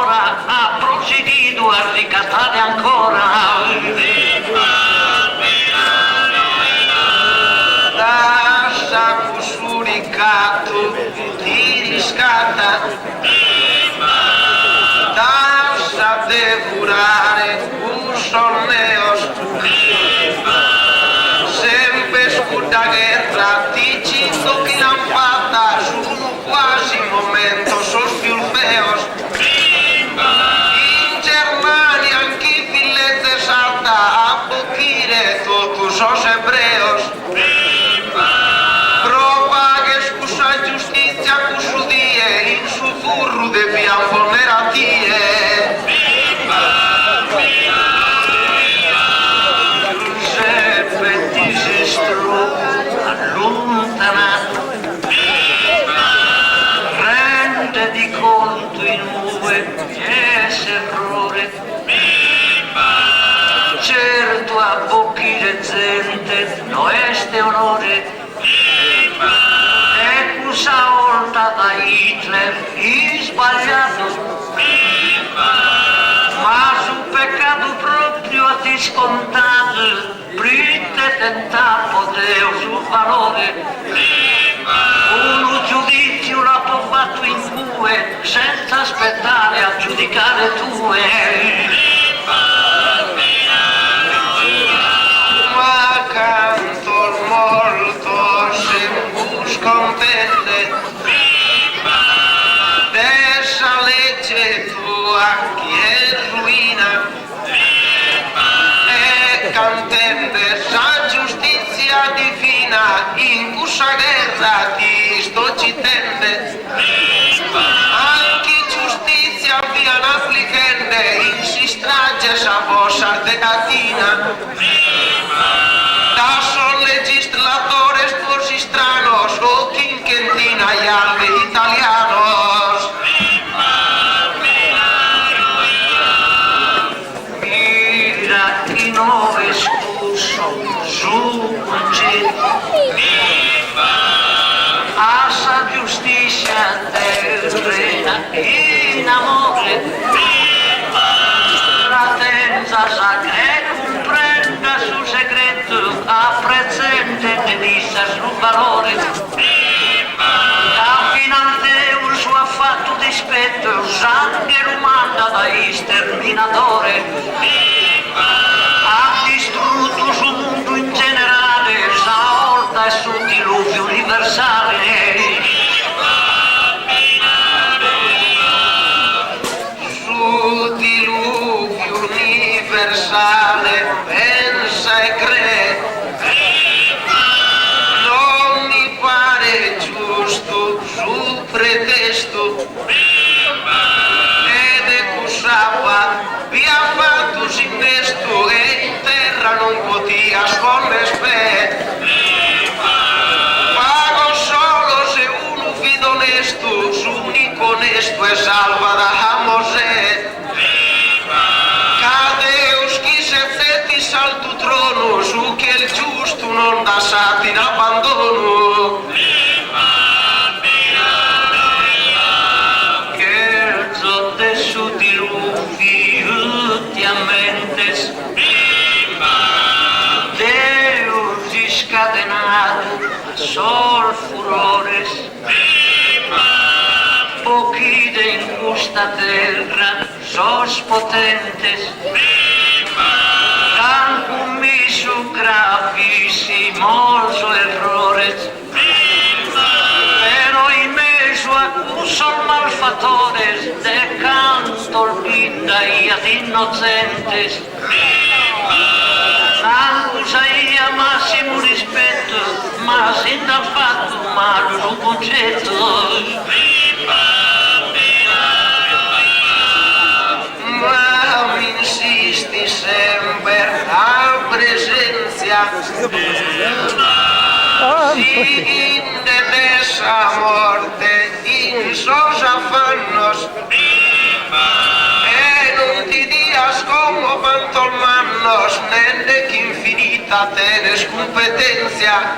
ha proseguito a ricattare ancora. Lascia cusuricato, ti riscatta, lascia depurare un sonneos, sempre scuda guerra, ti cito che l'han fatta, sono quasi momento, sos più feos. In Germania anche fillete salta a pochire totus sos ebreos. In su furru de piamponeratie Giuseppe disestro allontanato, rende di conto in nube esse errore, certo a bocchire gente no este onore, essa volta da Hitler sbagliato, ma su peccato proprio a ti scontato, prite tentato Deo sul valore, uno giudizio l'ha fatto in due, senza aspettare a giudicare tue. Ma canto il molto se buscontente, dessa legge tua che è ruina, e cantende sa giustizia divina, in cussa guerra ti sto citende, anche giustizia via applicende, in si strage sa vossa decatina, da son legislatores così stranos, o quinquentina y alve italianos. Mira chi no escuso su concetto, a sa giustizia terrena in amore, la tenza sacra comprenda su segreto, a presente ne disse sul valore, a finalmente un suo affatto dispetto, sangue lo manda da sterminatore, ha distrutto sul mondo in generale, sa volta e su diluvio universale. Su diluvio universale pensa e crede, non mi pare giusto su pretesto, ed è cusapa vi ha fatto sinnesto e in terra non potia sponnespe. Pago solo se uno fido onesto, su unico onesto e salva da Mosè. Cadeus chi se fetti salto trono, su che il giusto non da sati in abbandono. Che zotte su diluvi tutti a mentes, Deus scatenato sol furores, pochide in questa terra sos potentes, han commiso gravissimos errores, pero in meso a son malfatores de canto pinda y ad innocentes, Usaia massimo rispetto, ma senza fatto male un concetto. Ma mi insisti sempre a presenza, si inde dessa morte in sos affannos, e onende che infinita tenés competencia.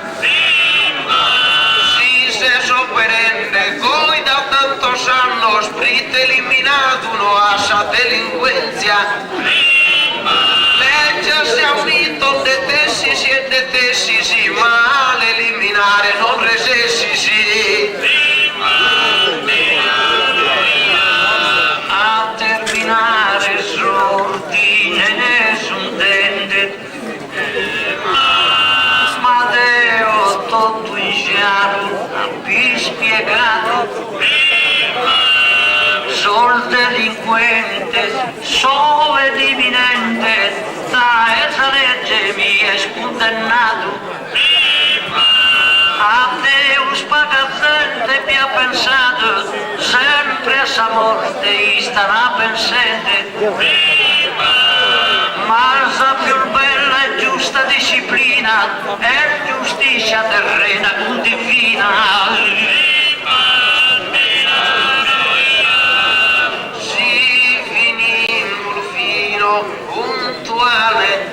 Si se soperende, hoy da tantos años, prite eliminado no asa delincuencia. Legge si ha unito de tesis e de tesis, ma all'eliminare non resessi. A terminare s'ordine nessun dente, Madeo tutto in chiaro, vi spiegato, sol delinquente, sole divinente, da esa legge mi è condannato. A Deus pagazzente mi ha pensato, sempre a sa morte starà pensante. Ma sa più bella e giusta disciplina è giustizia terrena con divina. Si finimmo fino puntuale,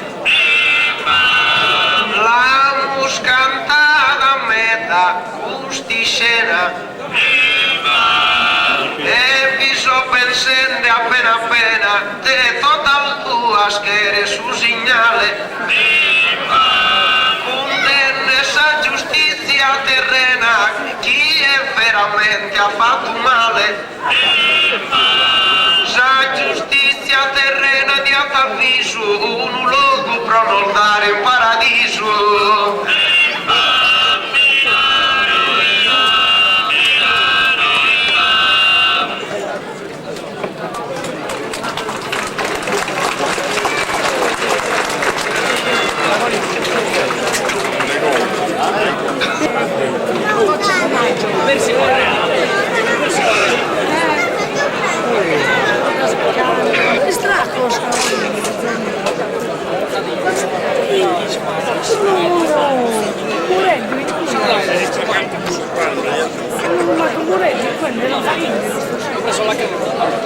la muscantata a metà gusti scena, e vi so pensando appena appena de total tua schere su segnale, condenne sa giustizia terrena chi è veramente ha fatto male. Sa giustizia terrena di avviso un luogo per non dare in paradiso.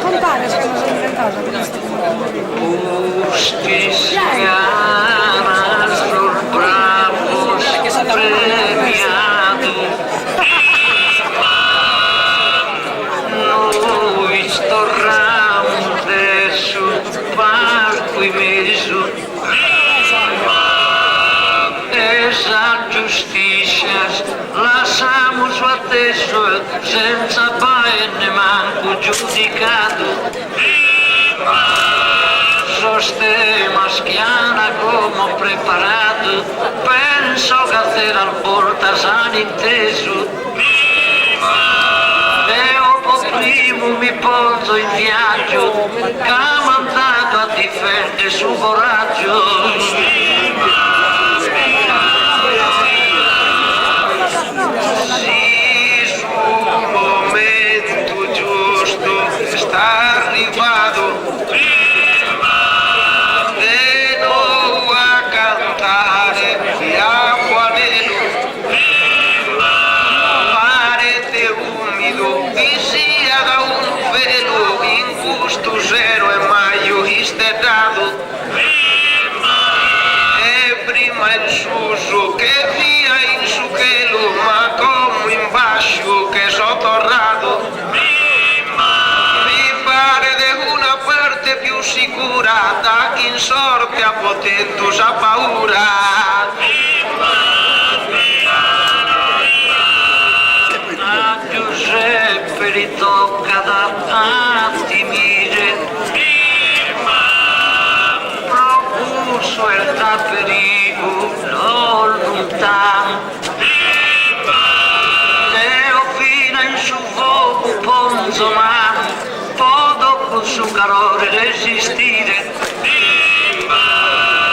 Compare se non sono inventato questo. Sul bravo premiato, noi sto ramo adesso parco in mezzo, esa giustizia lasciamo adesso senza bene manco giudicato. Sistema schiana come preparato, penso che era al portasan inteso. E dopo primo mi porto in viaggio, che ha mandato a difendere su coraggio. Sì, sul momento giusto sta arrivato. E prima il suso che via in su chelo, ma come in basso che sottorrato. Mi pare di una parte più sicura, da chi in sorte ha potuto sa paura. A Giuseppe li tocca da attimire, suelta perigo non lontano, e ho fino in su fuoco ponzo mano, poi dopo su calore resistire.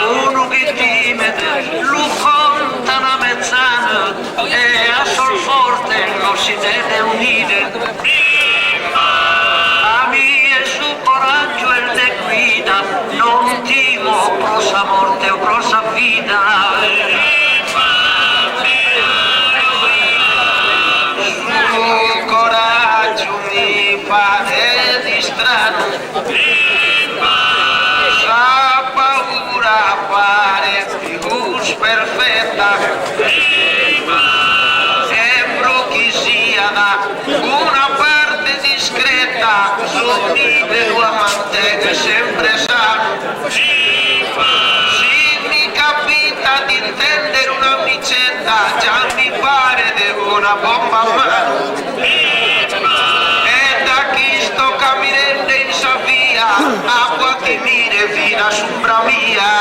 Uno che timide lo conta una mezzana e a sol forte non si deve unire. A mia su coraggio e le guida non timo prosa morte o prosa vita. Sul coraggio mi pare di strano, sa paura senta sembro chi sia da una parte discreta sottile lo mantenga sempre sano. Se mi capita di intendere una vicenda già mi pare di una bomba a mano. E da chi sto camminando in sa via acqua che mire fino a sombra mia.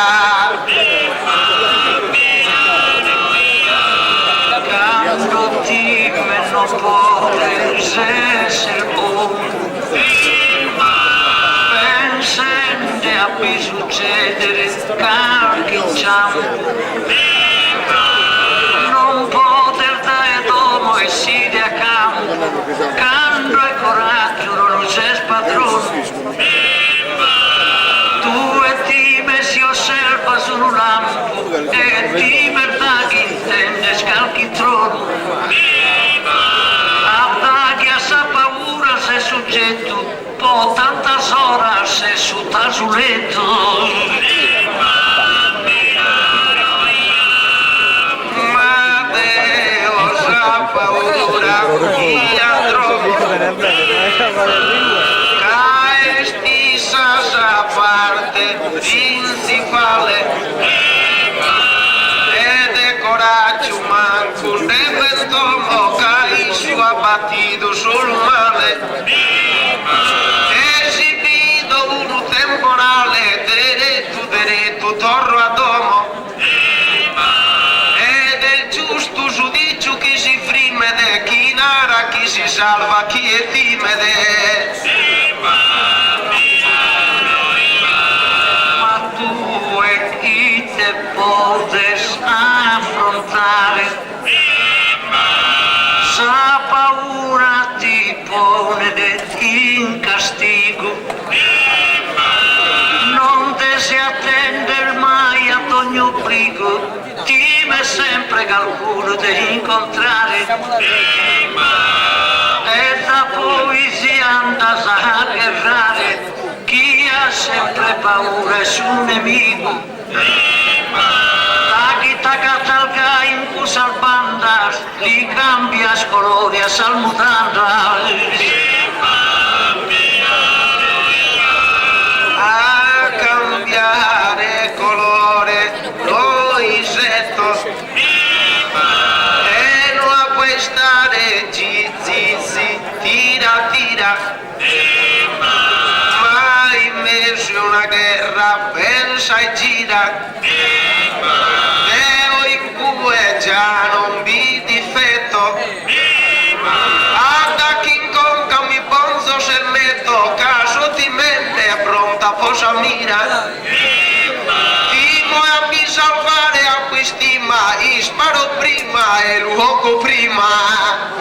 Quando ti meno puoi essere buono, pensando a cui succedere carchinciamo, non poter dare domo e si a campo, quando è coraggio non c'è spadrone. Tu e time si osserva su un lampo e ti verdà che intende scalchi trono. Attaghi a sa paura se soggetto, po' tanta sora se su tasuletto. Ma Dio sa paura chi andrò caesti sa parte principale ed è coraggio manco ne ventomo cai su abbattido sul male esibido uno temporale diretto torro a domo ed è giusto giudicio chi si frimede chi narra chi si salva chi è timide. Ma tu e chi te potes affrontare, sa paura ti pone in castigo, non te si attender mai ad ogni obbligo, time sempre qualcuno te incontrare, e da poi si anda a guerrare, chi ha sempre paura è suo nemico, da chi t'accatalga in cusal bandas, li cambias colori a salmutandas. A cambiare colore lo insetto e non a puoi stare zizi tira ma invece una guerra pensa e gira Deo in cui già non vi difetto da chi inconca mi bonzo se metto caso ti mente pronta posa mira ti vuoi a mi salvare a quest'ima e sparo prima e luogo prima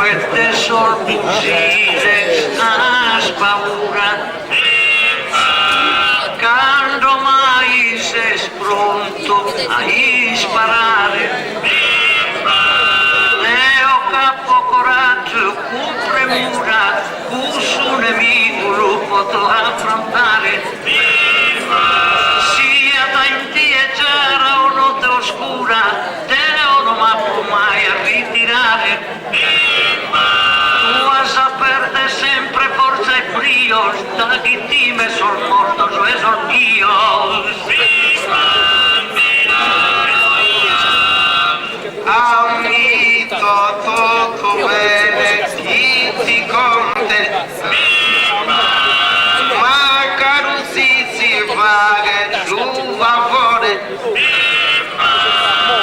E te sorpusire a spaura, quando mai sei pronto a sparare, Leo capo coraggio, cu premura, cu su nemico lo potrò affrontare, sia da indietro o notte oscura, te non mi mai a ritirare. Perde sempre forza e brio, da chi time sol morto, cioè sol Dio. Ammito tutto bene chi ti conte ma caruzzi vaghe su favore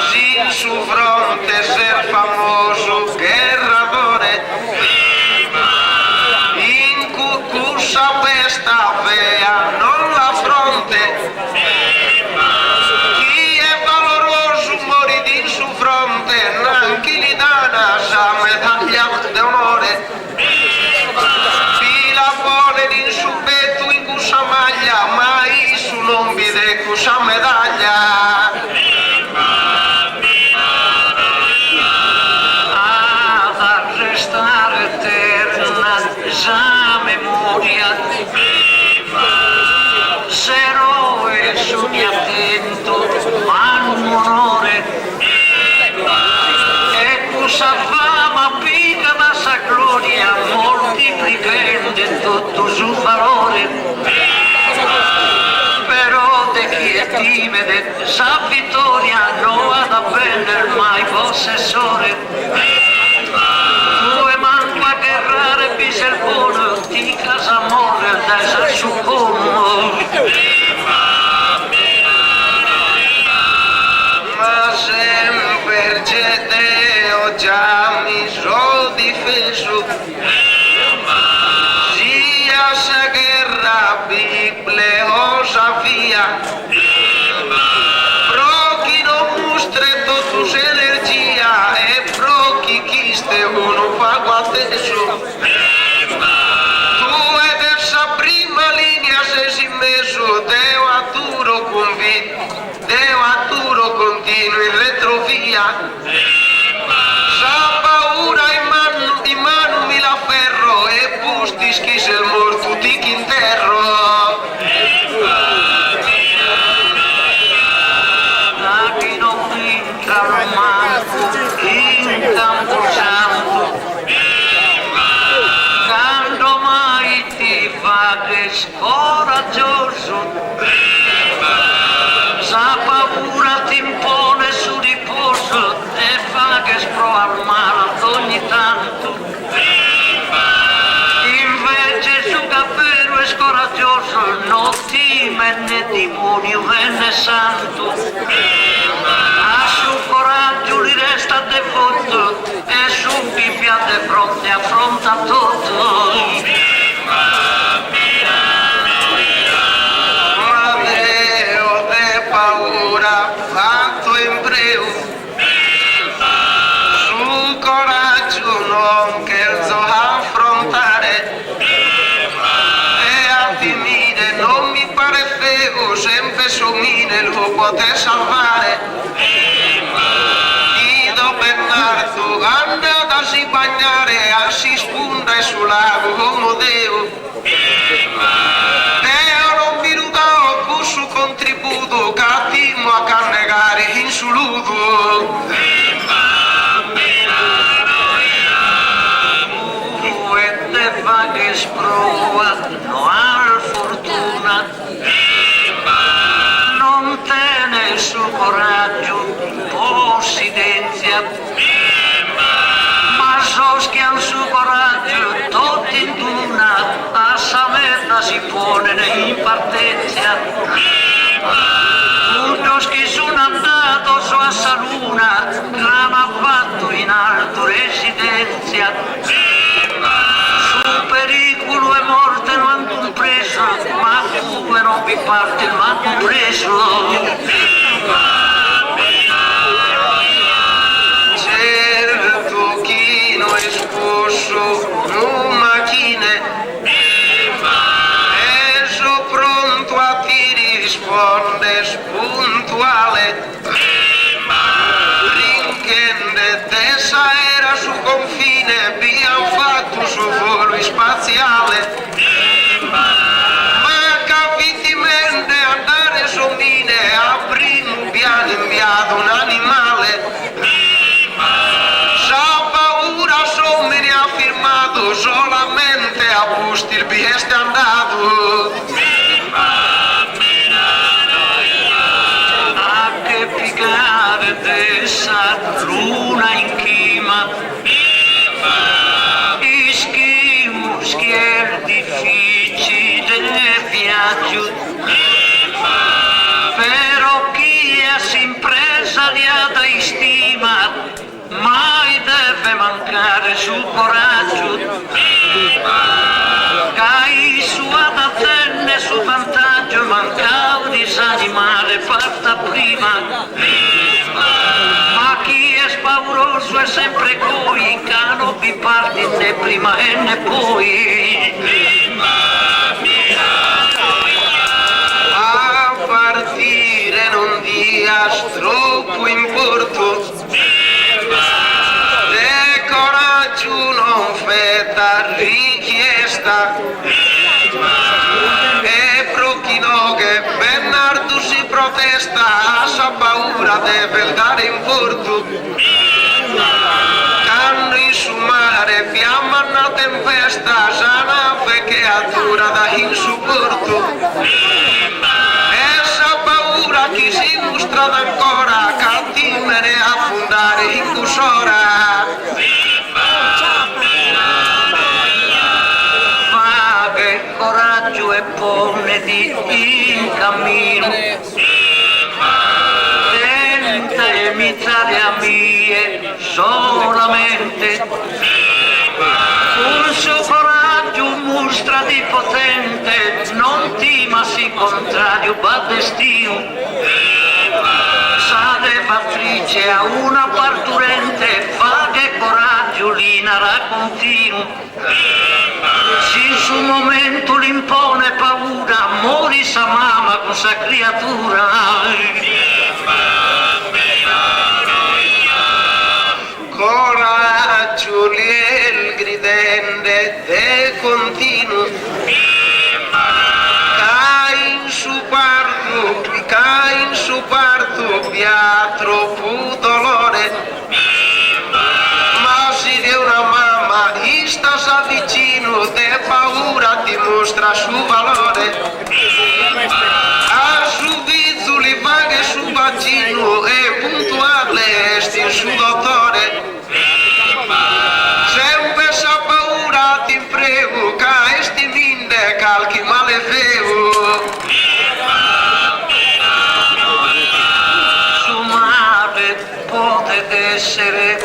sin su fronte ser famoso guerratore in cucussa pesta sa vittoria non ad appendere mai possessore. Due manco a guerrare biservone, di casa morre da sa succommo. Ma sempre Gedeo già mi sono difeso, sia sa guerra bibliosa via, pro chi non mostretto tu energia e pro chi chiste uno fa guateso. Tu ed essa prima linea se si messo, deo a duro convinto, deo a duro continuo in retrovia. Sa paura in mano mi la ferro e busti schise il morto di chi interro. Da chi non vinca mai in campo santo, quando mai ti fa che scoraggioso, sa paura ti impone su riposo e fa che sprova al male ad ogni tanto. Invece su cappello è scoraggioso, non time né demonio né santo. A su coraggio li resta devoto e su chi piante fronte affronta tutto. Ma Deo de paura fatto in breu, su coraggio non cherzo affrontare e a timide non mi pare fego, sempre somine lo poter salvare. Guido Bernardo andata a si bagnare, a si spunta sul lago come Deo. Deo non mi rudò con su contributo, cattivo a cannegare in suluto. E te fa che sprova, no al fortuna, non tiene il suo coraggio, possidenzia, ma soschia il suo coraggio, tutti in tuna, a sa merda si pone in partenza. Uno che sono andato su a sa luna, l'ha fatto in alto residenzia. Su pericolo e morte non hanno compreso, ma come non vi parte non hanno compreso. Certo chi non è sposo, non macchine, e so pronto a ti risponde spuntuale. Rinchende tessa era su confine, abbiamo fatto su volo spaziale. Ma capitimende andare su mine, a primo piano inviato un animale. Sa paura so me ne ha firmato, solamente a posti il bieste andato. A che piegare dessa luna in chima, ischimo schier difficile viaggio, però chi è s'impresa liata in stima, mai deve mancare sul coraggio. Cai su ad attenne su vantaggio, mancava disanimare parta prima. Ma chi è spavoroso è sempre coi, che non vi parti né prima e né poi. A partire non dias troppo in porto, de coraggio non fetta richiesta, e pro chi no che Bernardo si protesta, sa paura deve andare in porto. Canno in su mare, fiamma una tempesta, sa nave che attura da in su porto. E sa paura chi si illustrano ancora, cantimene a fundare in cusora. Ma che coraggio e poneti in cammino, tenta imitare a mie solamente, un suo coraggio mostra di potente, non timasi contrario va destino, sade fattrice a una parturente, fa che coraggio li narà continuo, si su momento l'impone paura, mori sa mamma con sa creatura. Coraggio liel gridende e continuo, cai in su parto, via troppo dolore, ma si di una mamma, sta sa vicino, de paura ti mostra su valore, a su vizzo li paghe su bacino e puntuale esti in su dottore. Sempre sa paura ti prego, ca esti minde calchi male feo. Su mare potete essere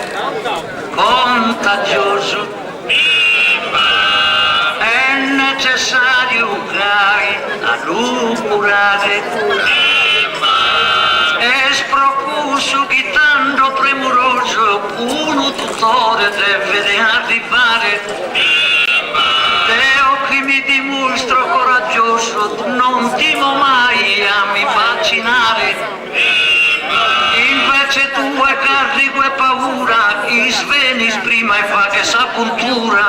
contagioso, è necessario cari a lucurare, è spropuso chi tanto premuroso, uno tutore deve arrivare, Deo che mi dimostro coraggioso, non timo mai a mi vaccinare, invece tu è carico e paura, i svenis prima e fa che sa puntura.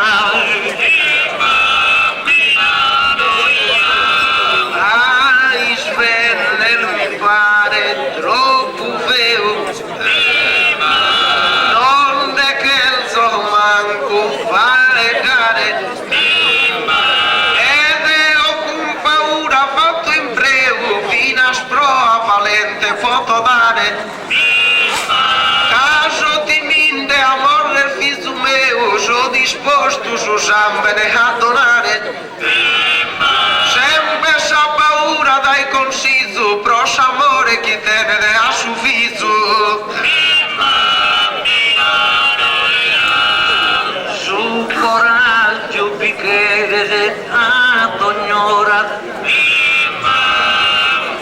Ai svennel mi pare troppo feo, donde che il sol manco fare gare, ed io con paura fatto imprego, fino a sproa valente foto dare, caso ti minde amor del figlio mio, so disposto su sambene a donare, sempre sa paura dai consiglio, pros amore chi te ne dà sufficio. Su coraggio bicchiere ad ogni ora,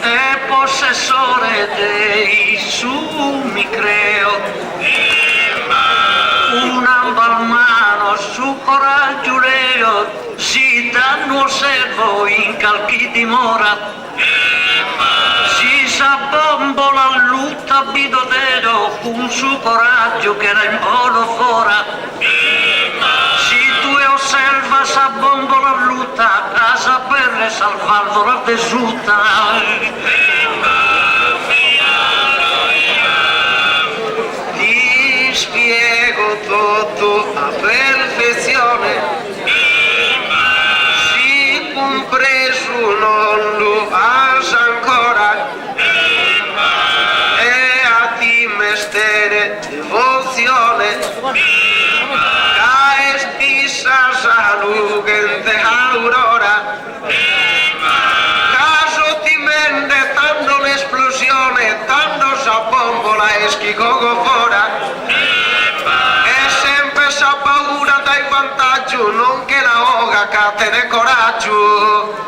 e possessore dei su mi creo, una mano su coraggio leo, si danno servo in calchi dimora, si sa bombola lutta bidodero, con su coraggio che era in volo fora, si tu e osserva sa bombola lutta, a sapere salvarlo la tessuta. Ti spiego tutto a perfezione, si compreso non lo has ancora, e a ti mestere devozione, caesti sa salugente aurora, caso ti mende tanto l'esplosione, tanto sa bombola eschi gogo fora, e sempre sa paura dai vantaggio, non che la oga catene coraggio.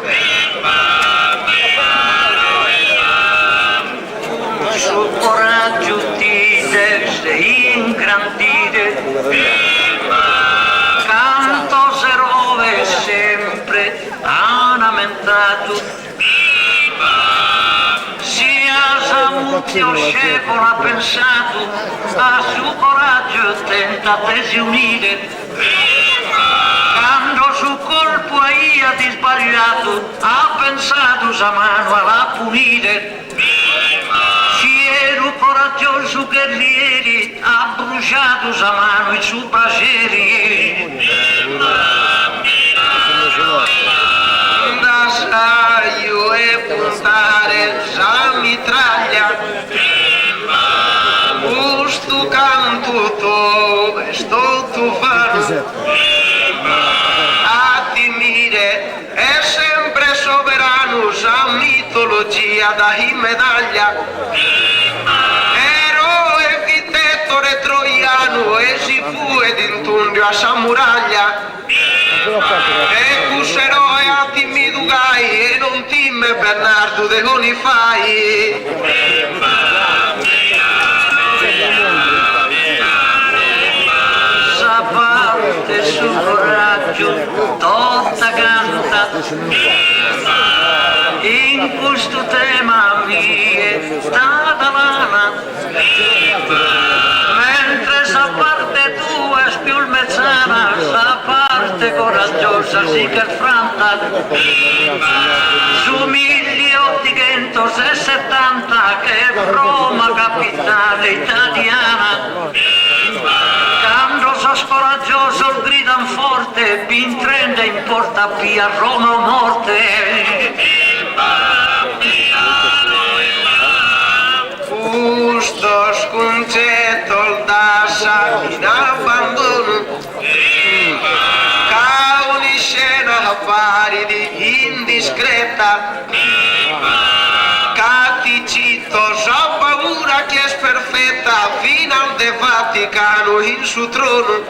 Su coraggio ti devi ingrandire, canto serove sempre ornamentato, sia Samuzio scevolo ha pensato, a suo coraggio tenta tesi unire, quando su colpo aia di sbagliato, ha pensato sa mano alla punire, fiero coraggioso guerrieri, ha bruciato sa mano i suoi braceri. Da saio e puntare già mitraglia, tutto estou tufano a timire è sempre sovrano sa mitologia da medaglia eroe vitettore troiano e si fu ed intundio a samuraglia e cusserò e a timidugai e non timme Bernardo de Conifai parte sul coraggio tutta canta in questo tema mie stata lana mentre sa parte tua spiulmezzana sa parte coraggiosa si che affronta su 1870 che Roma capitale italiana quando so scoraggioso il gridan forte bin trende in porta via Roma o morte Justo scongetto da in abbandono ca una scena pari di indiscreta Caticito, so paura che è perfetta fino al de Vaticano in su trono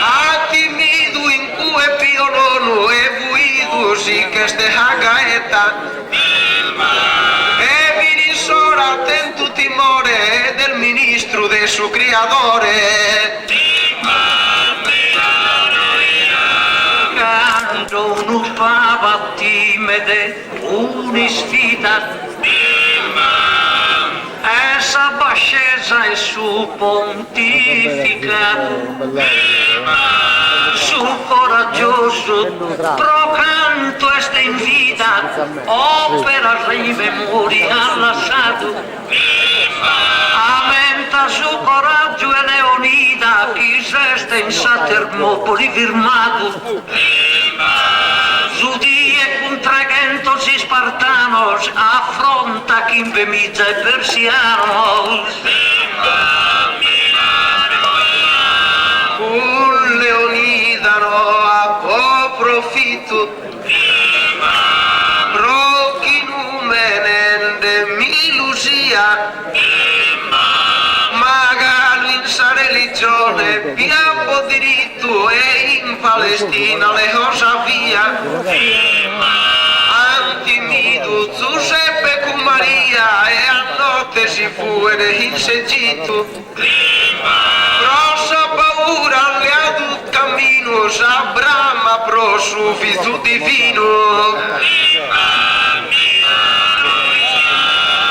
a timido in cui pio nono e vuido sì che ste hagaeta e vini sora attento timore del ministro del suo creatore quando un papa timide un'isfida essa bascesa e su pontificato sul coraggioso pro canto este in vita opera rei memoria lasciato aumenta su coraggio e Leonida chi seste in Satermopoli firmato su die con 300 spartanos affronta chi invemizza e persiano un Leonidano a po' profitto pro chi numenende milusia magari in sa religione piapo diritto e in Palestina le cosa via antimido Giuseppe con Maria e a notte si fu ed in Egitto rossa paura le adut cammino sa brama pro su figlio divino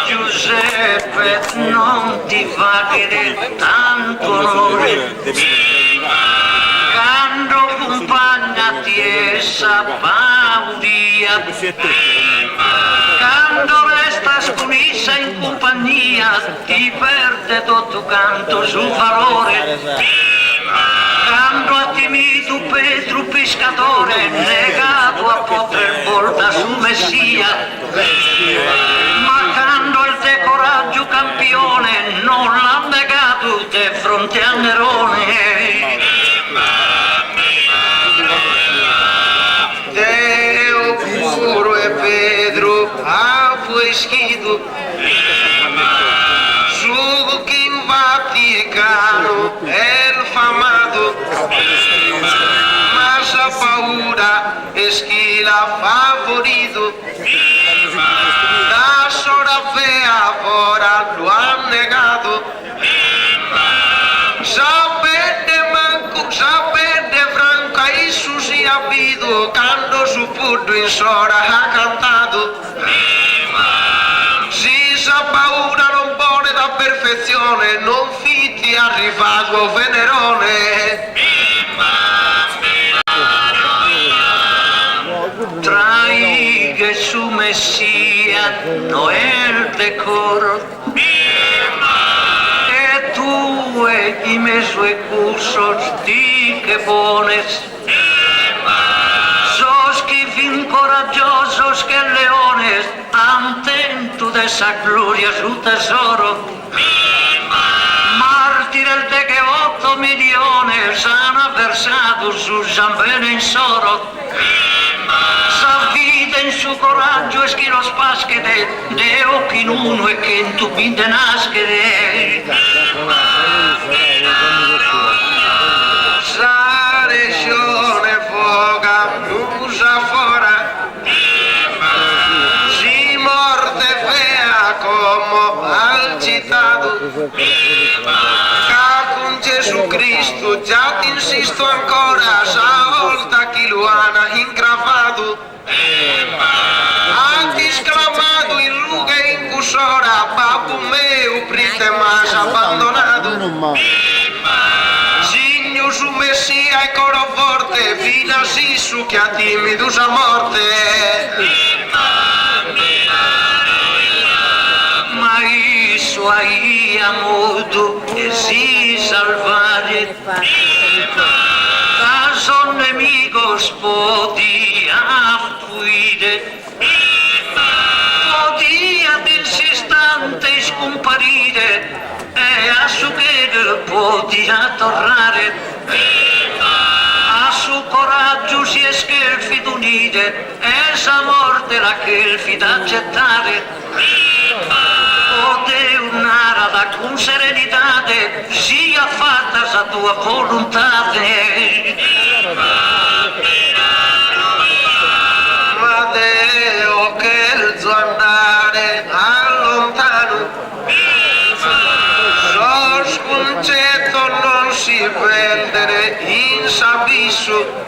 Giuseppe non ti fa chiedere tanto onore quando compagna ti essa paudia quando resta sconissa in compagnia ti perde tutto canto sul valore quando ha timito Petro pescatore negato a poter volta su Messia ma quando il te coraggio campione non l'ha negato di fronte a Nerone Deo puro e Pedro a fueschido su che in Vaticano el famado ma sa paura esquila favorito da sora fea ora lo han negato sapete franca e su si abito quando su puddo in sora ha cantato si sa paura non vuole da perfezione non fitti arrivato venerone trai che su Messia no è il decoro e tu e i meus cursos di que pones sos que fin coraggiosos que leones antento de esa gloria su tesoro mar 8 millones han versado sus zambenes en soro. Sa vida en su coraggio es que los pasquede, de occhi in uno e che in tu pinte naschede. Sa regione foga, usa fora, si morte fea como al citado. Con Gesù già ti insisto ancora, sa volta chi lo ha incravato. Ha esclamato in ruga e in cusora, papu meu, prite mas abbandonato. Signo su Messia e coro forte, fino a Sissu che a timidusa morte. Ma isso aí a modo e si salvare. Caso nemigos podia fuire, podia d'insistante scomparire e a su che podia tornare. A su coraggio si è scherfi d'unire e sa morte la che da accettare. Un'arada con serenidade sia fatta sa tua volontà. Ma Deo che il suo andare allontano, lo sconcetto non si perdere in s'abisso.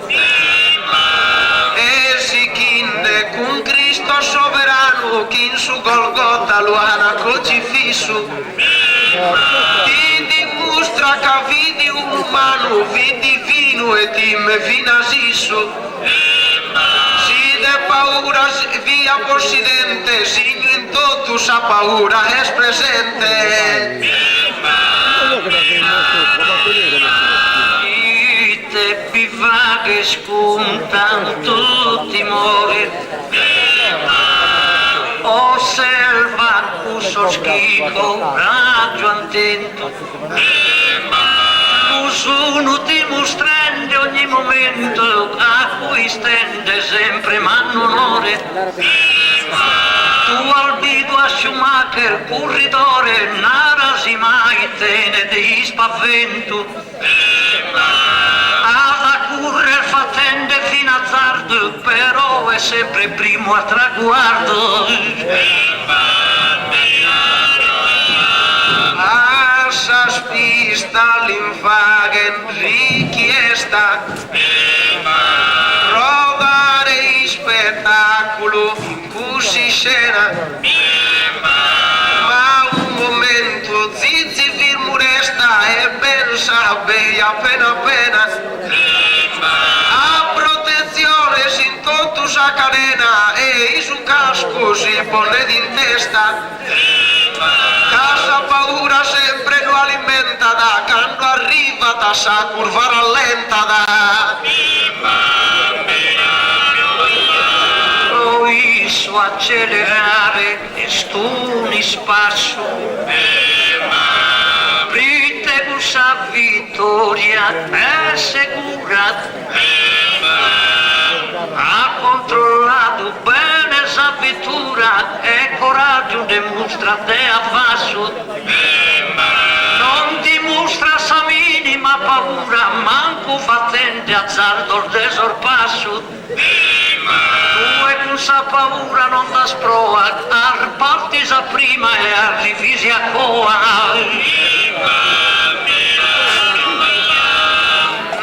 Con Cristo sovrano che in su Golgota lo ha crocifisso, ti dimostra che vidi un umano, vidi divino e ti me finasisso. Si de paura via possidente, signo in tutto sa paura è presente. Te piva che spuntano tutti mori, osserva uso schifo, raggio attento, uno dimostrando ogni momento a cui stende sempre mano onore. Tu albido a Schumacher, corridore, narasi mai tene di spavento. Fattende fino a azzardo, però è sempre primo a traguardo. Assa spista l'infagen richiesta, provare spettacolo in cui si scena, ma un momento zizi firmo resta e pensa bene appena appena. Sa cadena e su casco si pone in testa, casa paura sempre lo alimenta da quando arriva da sa curva rallenta da. Lo hizo accelerare e stuni spasso, prite bussa vittoria è sicura. Ha controllato bene s'avventura e coraggio dimostra te a passo. Non dimostra sa minima paura, manco fattente azzardo il desorpasso. Tu e con sa paura non da sproa, arparti sa prima e arrivi a coa.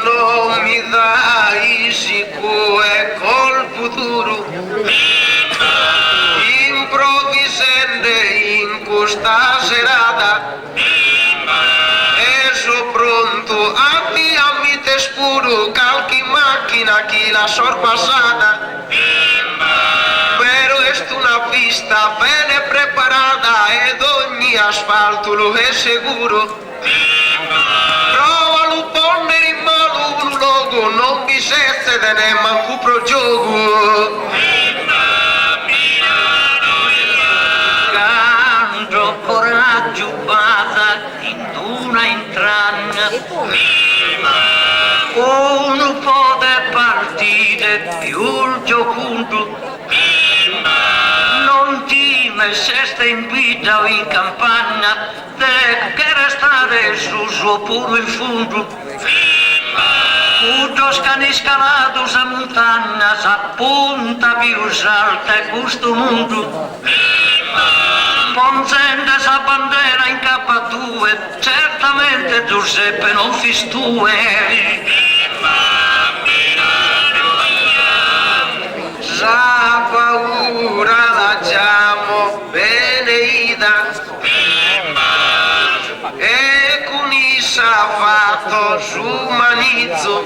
Non mi dai sicuro e colpo duro, improvvisamente in questa serata, e sono pronto a piarmi te scuro, calchi macchina chi la sorpassata. Però è una pista bene preparata ed ogni asfalto lo è sicuro. Non mi sesse de ne manco pro gioco. Canto coraggio bada in una intranna, un po' di partite più il gioco. Non ti metteste in vita o in campagna, che restare su suo puro in fondo. Tutto scaniscalato sa montagna, sa punta più alta e questo mondo. Ponzende sa bandera in K2, certamente Giuseppe non fistue. Sa paura la chiamo Beneida e con issa fatto su manizzo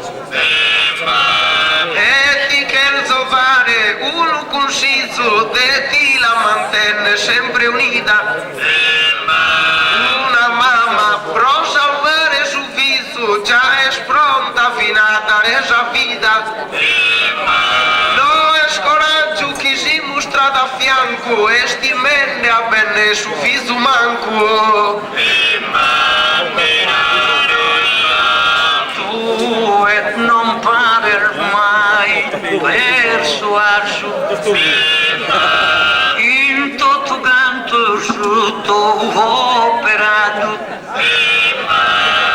e ti cherzo fare un consiglio de ti la mantenne sempre unita una mamma pro salvare su viso già è pronta fino a dare sa vita. Scoraggio chi si mostra da fianco e sti menne a bene su viso manco. Tu et non parer mai persuaso in tutto canto sotto operato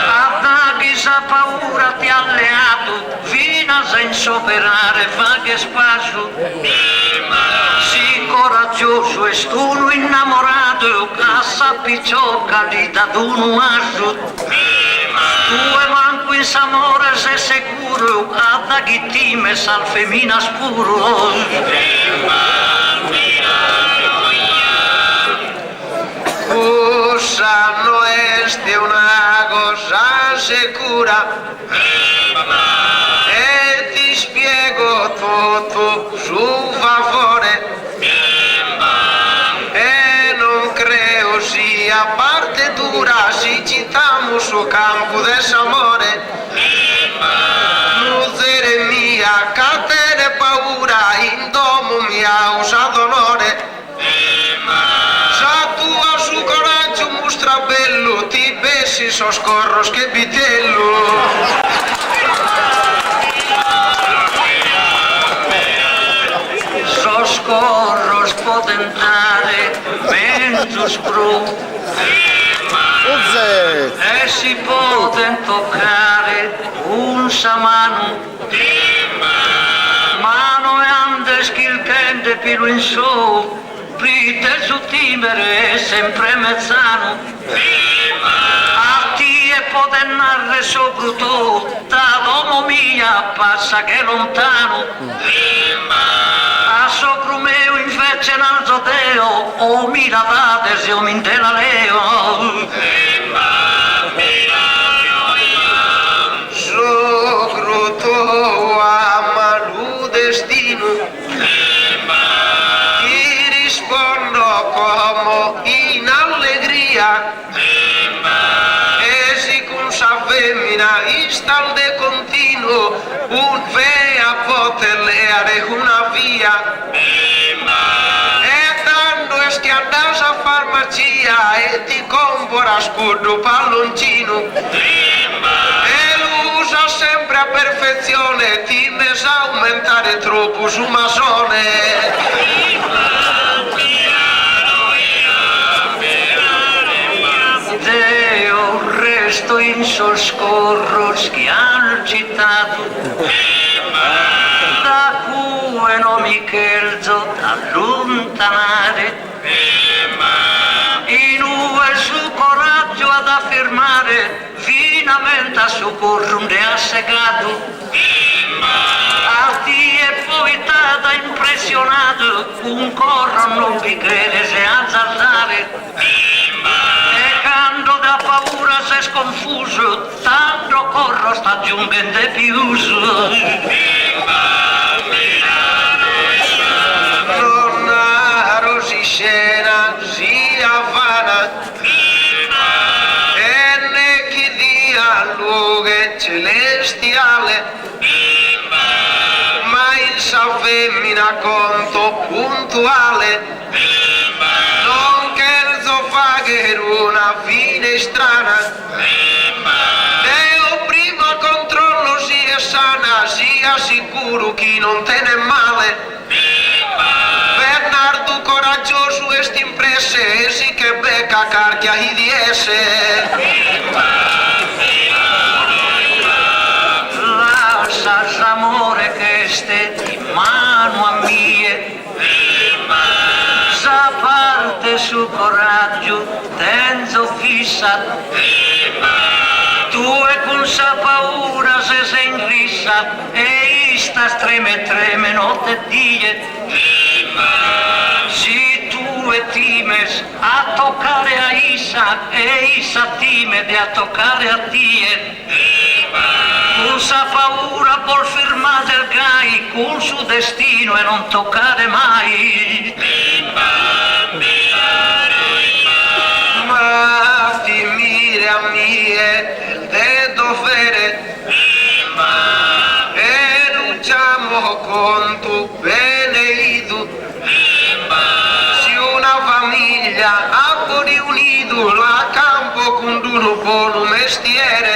a chi sa paura ti ha alleato fino a senza operare fa che spasso si coraggioso e stuno innamorato a sappiccioca lì da un asso tu e manco in s'amore sei sicuro a da chi ti messa al femmina spuro Sanno este una cosa sicura e ti spiego tutto su favore e non creo sia parte dura si citamo su campo d'amore musere mia catere paura in domo mia usa dolore sa tua su coraggio mostra bello ti bessi so scorros che vitello scorros potentare mentus pro e si poten toccare un samano mano e andes qu'il kende pilu in su prite su timere sempre mezzano a ti e poten narre soprattutto da l'uomo mia passa che lontano a sopra meo invece l'alzo deo o mi lavate se o mi intera leo sogro tuo amalu destino ti rispondo come in allegria e si con sa femmina istal de continuo un ve a poterleare una via e tanto es che andas a farmacia e ti compora scudo palloncino e lo usa sempre a perfezione ti mesa aumentare troppo su masone Deo resto in soscorro schiarcitato da cui non mi cherzo allontanare in uve su coraggio ad affermare finamente a soccorrere assegato a ti e poi da impressionato un corro non vi crede se azzardare e quando da paura sei sconfuso tanto corro sta giungendo più nonna rosicena sia vana e ne chi dia luoghe celestiale ma il sa femmina conto puntuale non cherzo fagher una fine strana Deo prima controllo si é sana, si assicuro que não tem male. Bernardo coraggioso est impresse, si che becca carchia hidiese. Lascias amore che ste di mano a mie, sa parte su coraggio tenzo fissa, tu e con sa paura se in rissa e sta treme notte e die. Si tu e times a toccare a Isa e Isa timide a toccare a tie, con sa paura por firmare il gai con suo destino e non toccare mai. Ma ti mire a mie il dedo fere e luciamo con tu beneido. Si una famiglia ha riunito la campo con un buon mestiere.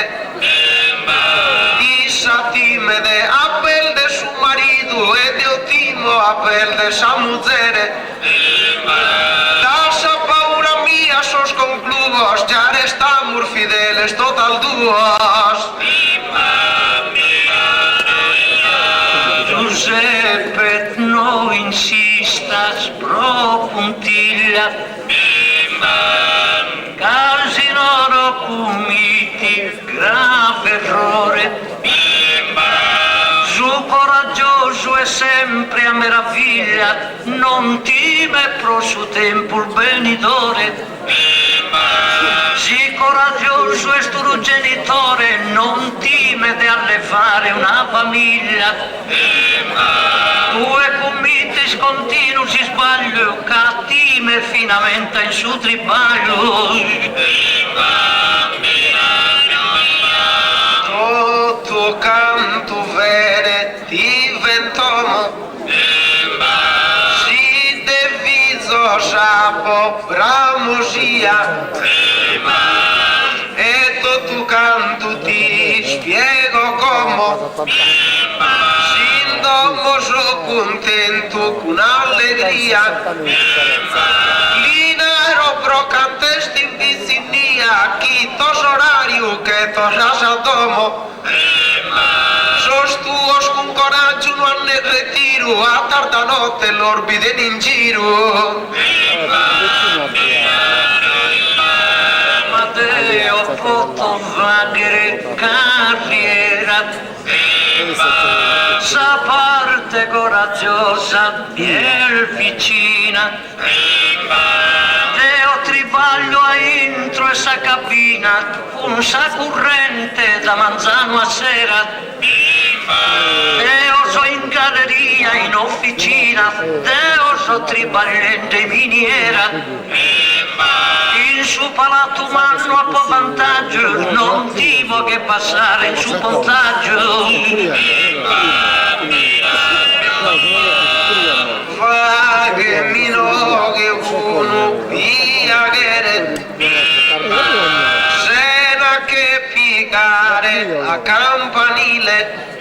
Issa timide appel de suo marito e Dio timo appel de sa mujer. Da sa paura mia sos concluvos, ya estamos fideles total duos. Giuseppe, no insistas pro puntiglia, casi loro comiti grave errore. Su coraggioso e sempre a meraviglia, non time pro su tempo il benidore. Si coraggioso e sto genitore, non time di allevare una famiglia. Due commiti scontinui si sbaglio, cattive finamente in su tribaglio. Tutto canto vere diventomo, si deviso sapo bramosia, e tutto canto ti spiego come, sin dopo so contento con allegria, linero brocantesti in vicinia, chi tos orario che tos asaltomo, sos tuos con coraggio non ne retiro, a tarda notte l'orbite in giro. Matteo potuto fare carriera, sa parte coraggiosa bien vicina, Deo tribaglio a intro e sa cabina, un sa corrente da manzano a sera, Deo so in galleria, in officina, Deo so tribagliente in miniera, in su palato umano a po' vantaggio, non timo che passare in su pontaggio. Faghe mino che uno piaghere, sena che piegare a campanile,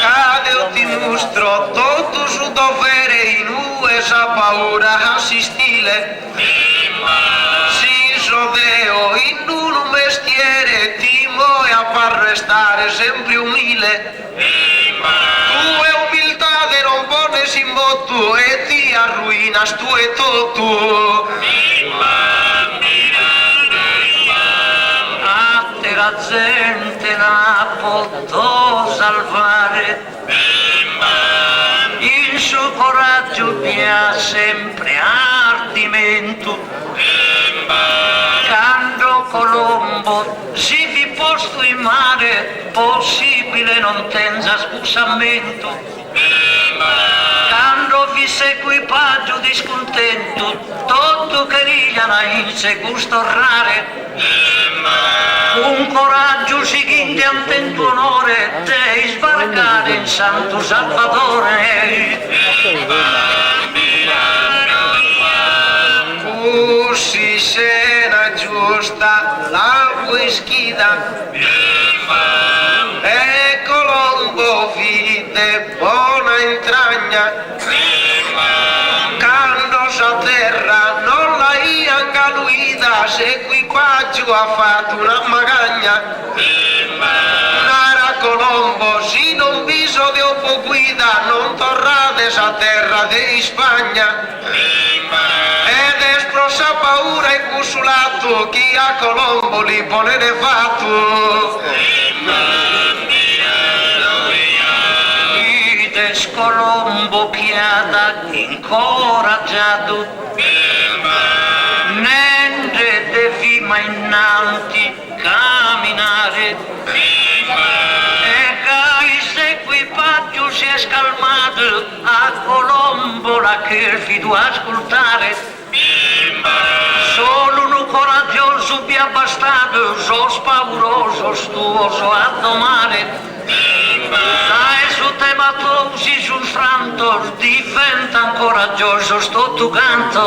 cade o ti mostro tutto su dovere in USA paura assistile. Si sodeo in un mestiere timo e a far restare sempre umile. Tu e umiltà de non pones in botto e ti arruinas tu e tutto. A te la gente la potrò salvare, il suo coraggio mi ha sempre ardimento. Quando Colombo si vi posto in mare, possibile non tenza scusamento. Quando vi equipaggio discontento, tutto che rigliana in se gusto rare. Un coraggio si chinde antento onore, te sbarcare in Santo Salvatore. Si scena giusta la vuoi schida e Quando a terra non la ianga luida, l'equipaggio ha fatto una magagna. Nara Colombo, si non viso di opo guida, non torrate a terra di Spagna. Ed esplosa paura e cusulato, chi a Colombo li pone ne fatto. Ides Colombo chiada incoraggiato, nende devi mai innanti camminare, e che l'equipaggio si è scalmato, a Colombo la che fido ascoltare. Solo un coraggioso vi ha bastato, so spauroso, stuoso a domare. Dai su te matosi sul franto, diventa coraggioso sto tu canto.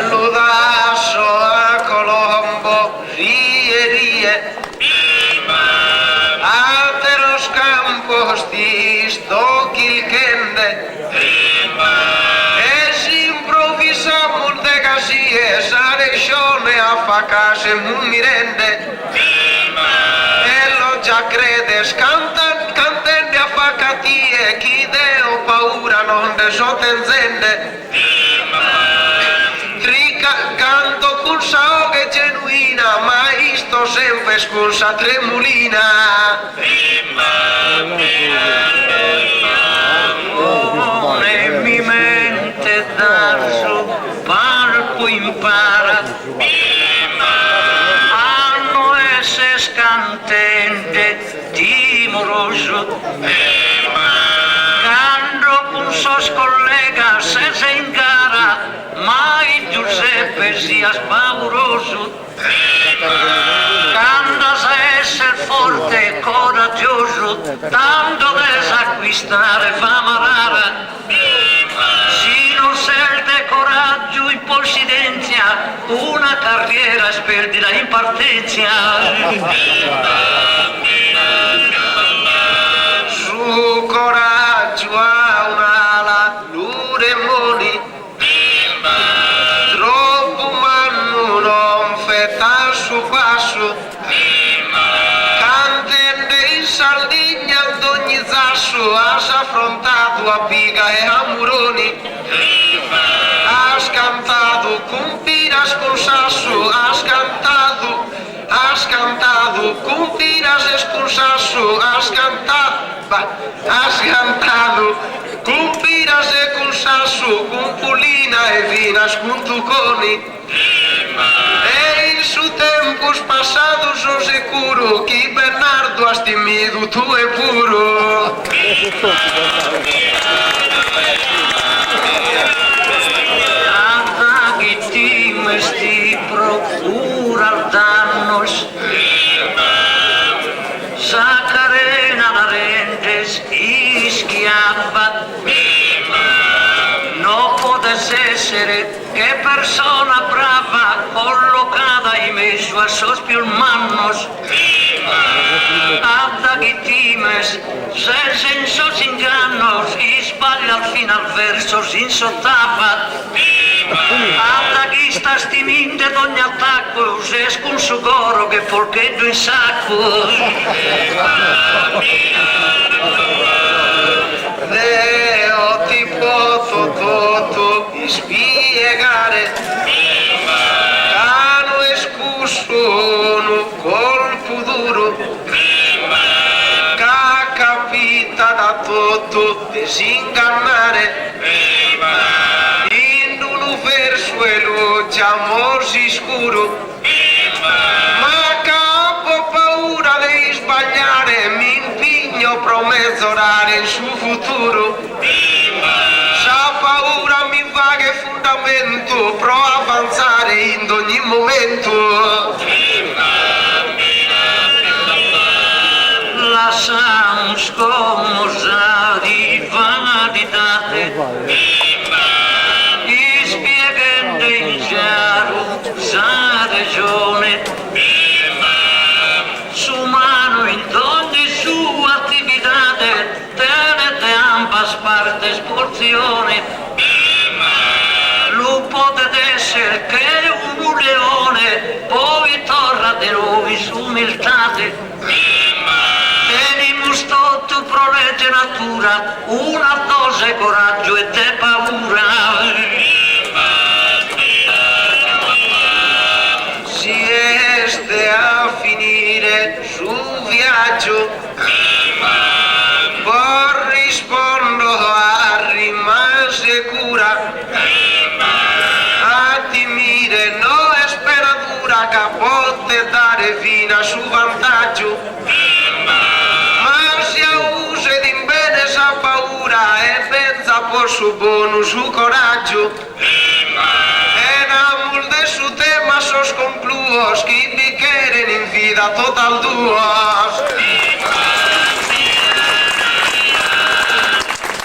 Lodasso a Colombo, rie, alteros campos di sto chilchende. E si improvvisamo de casie, sa regione a fa case mirende. E lo già credes, cantende a fa catie, chi deo paura non de sottenzende. Canto con saoche genuina, ma isto sempre scorsa tremulina. E mi mente darso, palco impara, anno esse scantente, timoroso. Quando con sos collega se in gara, mai Giuseppe sia spavoroso. Quando sa essere forte e coraggioso, tanto desacquistare fama rara. Si non sente coraggio in possidenzia, una carriera sperdita in partenza. Su coraggio a un'ala, dure moli. Troppo manno non fetta su passo. Cantende in Sardegna ad ogni zasso, has affrontato a Piga e a Muroni. Has cantato con piras con sasso, has cantado con piras e con sasso, has cantado con piras e con sasso, con pulina e vinas con tuconi. E in su tempos passados o securo, que Bernardo has temido, tu é puro. Anda que times ti procura danos, sacarena la rendes y schiava. No puedes essere che persona brava, collocada in mezzo a sos più manos. Anda que times, se sensos ingannos, y sbaglia al final versos in sottava. Anda que estás timinde d'ogni attacco, se con sugoro che porcheggio in sacco. Deo ti posso tutto spiegare, cano escuso no colpo duro, che capita da tutto disingannare, in un verso e luce amor si scuro, ma capo paura di sbagliare, mi impegno promezzorare il suo futuro. Sa paura mi va che fondamento, pro avanzare in ogni momento. Lasciamo scomosati validate, e spiegando in chiaro sa ragione, su mano in ogni sua attività. porzione. Lo potete essere che un leone, poi torna di noi s'umiltate. Tenimus tutto pro legge natura, una dose coraggio e te paura. Si este a finire sul viaggio, poi rispondo a rimase cura, a timire no è speratura che può dare fino a su vantaggio, ma si usa di bene sa paura e pensa por su buono su coraggio. Su tema sos concluos que me quieren en vida total duos.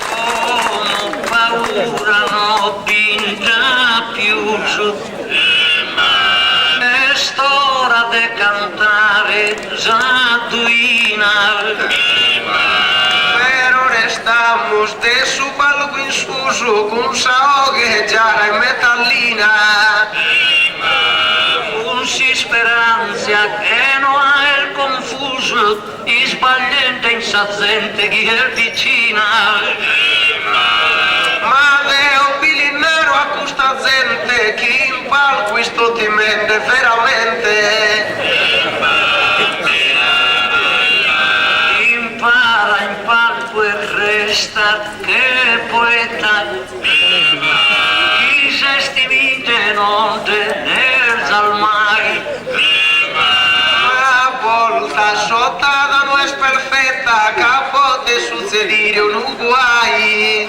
Como paura no pinta più su. È ora de cantare Zadduina. Pero restamos de su palco insuso con saoghe giara e metallina. Si speranza che non ha il confuso, i sbagliente in sazzente chi è vicina. Ma Deo bilinero a questa gente chi in palco sto ti mette veramente. Impara in palco e resta che poeta. Chi se stimite non tener al mai. Una volta sottata non è perfetta, che può succedere un guai.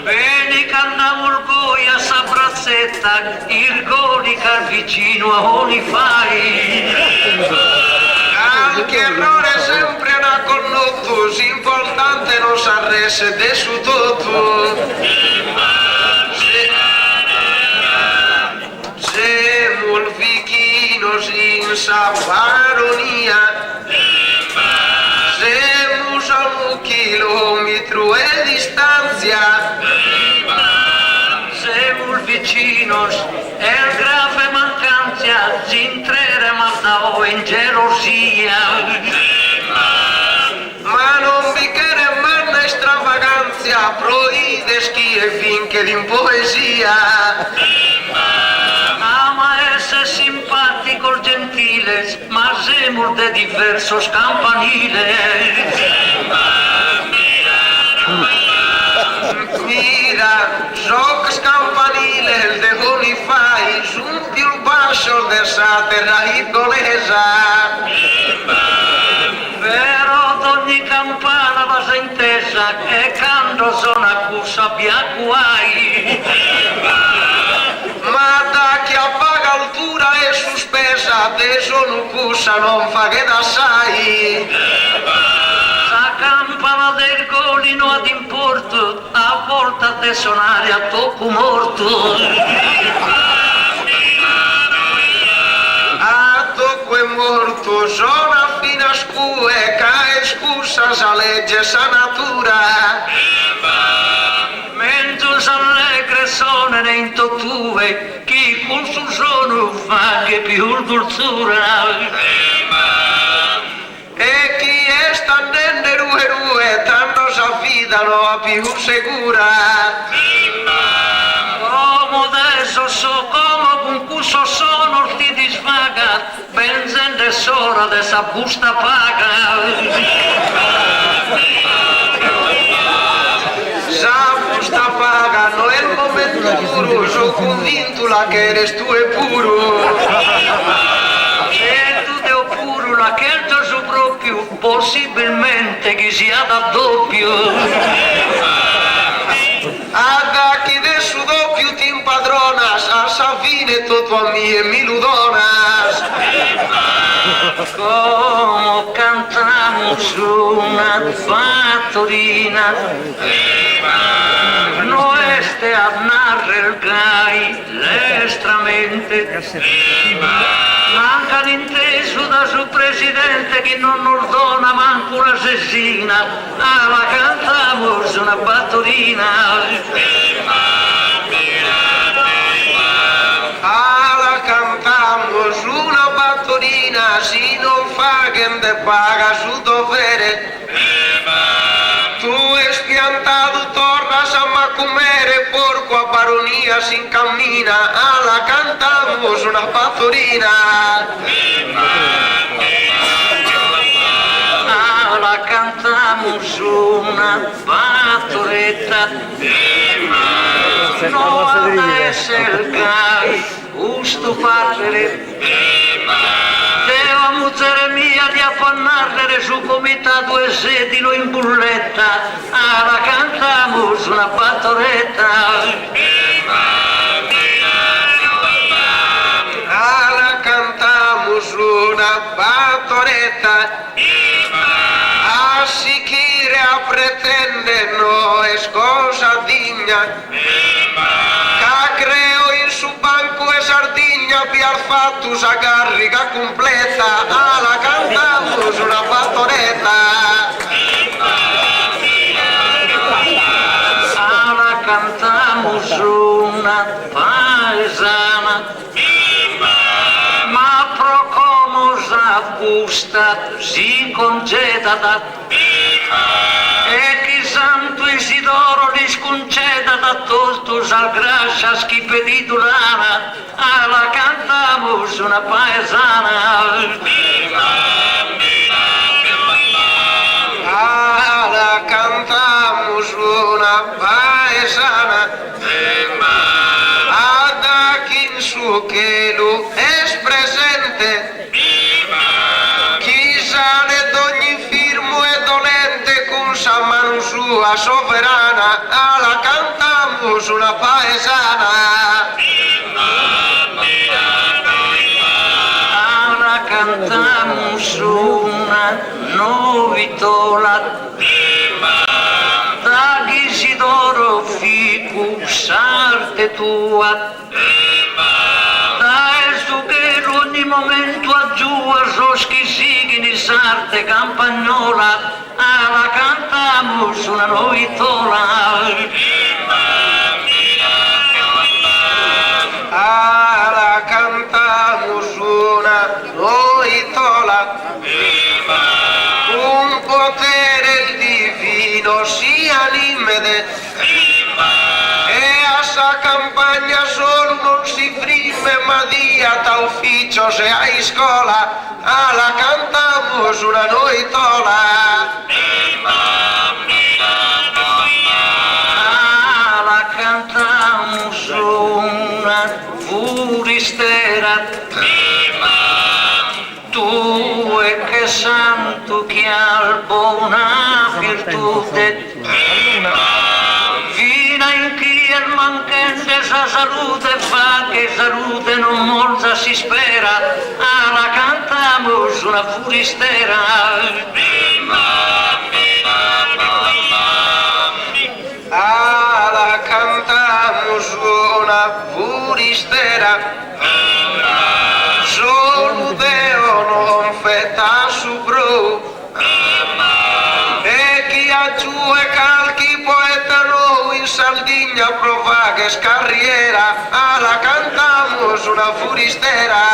Vedi che andiamo il goi a sa brazzetta, il goli che vicino a ogni fai. Anche errore sempre una connotto, l'importante non s'arrese de su tutto. Siamo il vicino senza baronia, siamo a 1 chilometro e distanza. Siamo il vicino e il grave mancanza, s'intrere maldao in gelosia. Ma non vi chiede manna stravaganza, proide schie finché di poesia. Ama essere simpatico, gentile, ma siamo de diverso scampanile. Mira, gioc scampanile, il demoni fai, su più basso dessa terra indonesa. Però d'ogni campana va intesa e quando sono accusa guai. Ma da chi appaga altura è sospesa, te sono cussa non fa che da sai. La campana del golino ad importo, a volta de suonare a tocco morto. A tocco è morto, sono fino a scue, che scusa sa legge sa natura. Mentre s'allegre sono in tue, chi con suo sono fa che più dulzura. E chi è standende rue, tanto s'affidano a più sicura. Come adesso so, come con cuso sono ti disfaga, benzende sora de sa busta paga. Sa busta paga, no è il momento puro, sono convinto la che eres tu e puro. Se tu te puro la che su proprio, possibilmente che sia da doppio. Ada chi de su doppio ti impadronas, a sa fine tutto a mie mi ludonas. Come cantamos una fattorina, no este a narre il gai, lestramente, manca l'inteso da su presidente che non ordona manco una sessina, la cantamos una battorina. La cantamos una battorina, si non fa che te paga su dovere. Tu es piantado tornas a macumere, porco a baronia si incammina, la cantamos una battorina. La cantamos una battoretta. No adesso il gai, usto padre. Deva muzzere mia di affannarle su comitato e sedilo in bulletta, la cantamos una battoretta. La cantamos una battoretta. A siquire a pretende no es cosa digna. Ca creo in su banco e sardigna piar fatto sa carrica completa, la cantamos una battoretta. La cantamos una paesana, ma pro como sa busta si concedata, e chi santo Isidoro li sconceda da tostos al grascia schipeditulana, la cantamos una paesana. La cantamos una paesana. Ada quien su chelu es presente. Chi sale d'ogni firmo e dolente con sa mano sua sovrana, la cantamos una paesana. La cantamos una novitola, da Isidoro ficu sarte tua, da esso che ogni momento aggiua soschi signi sarte campagnola, la cantamos una novitola. La cantamos una novitola. Un potere divino si animede, e a sa campagna solo non si frime, ma dia ta ufficio se hai scuola, la cantamos una novitola. La cantamos una furistera, tu e che santo che al buona virtute, fino in chi il manchente sa salute fa, che salute non molta si spera, la cantamos una furistera. La cantamos una furistera. Solo Deo non feta su bro, e chi aggiù e calchi poeta no in Sardegna prova che scarriera, la cantamos una furistera.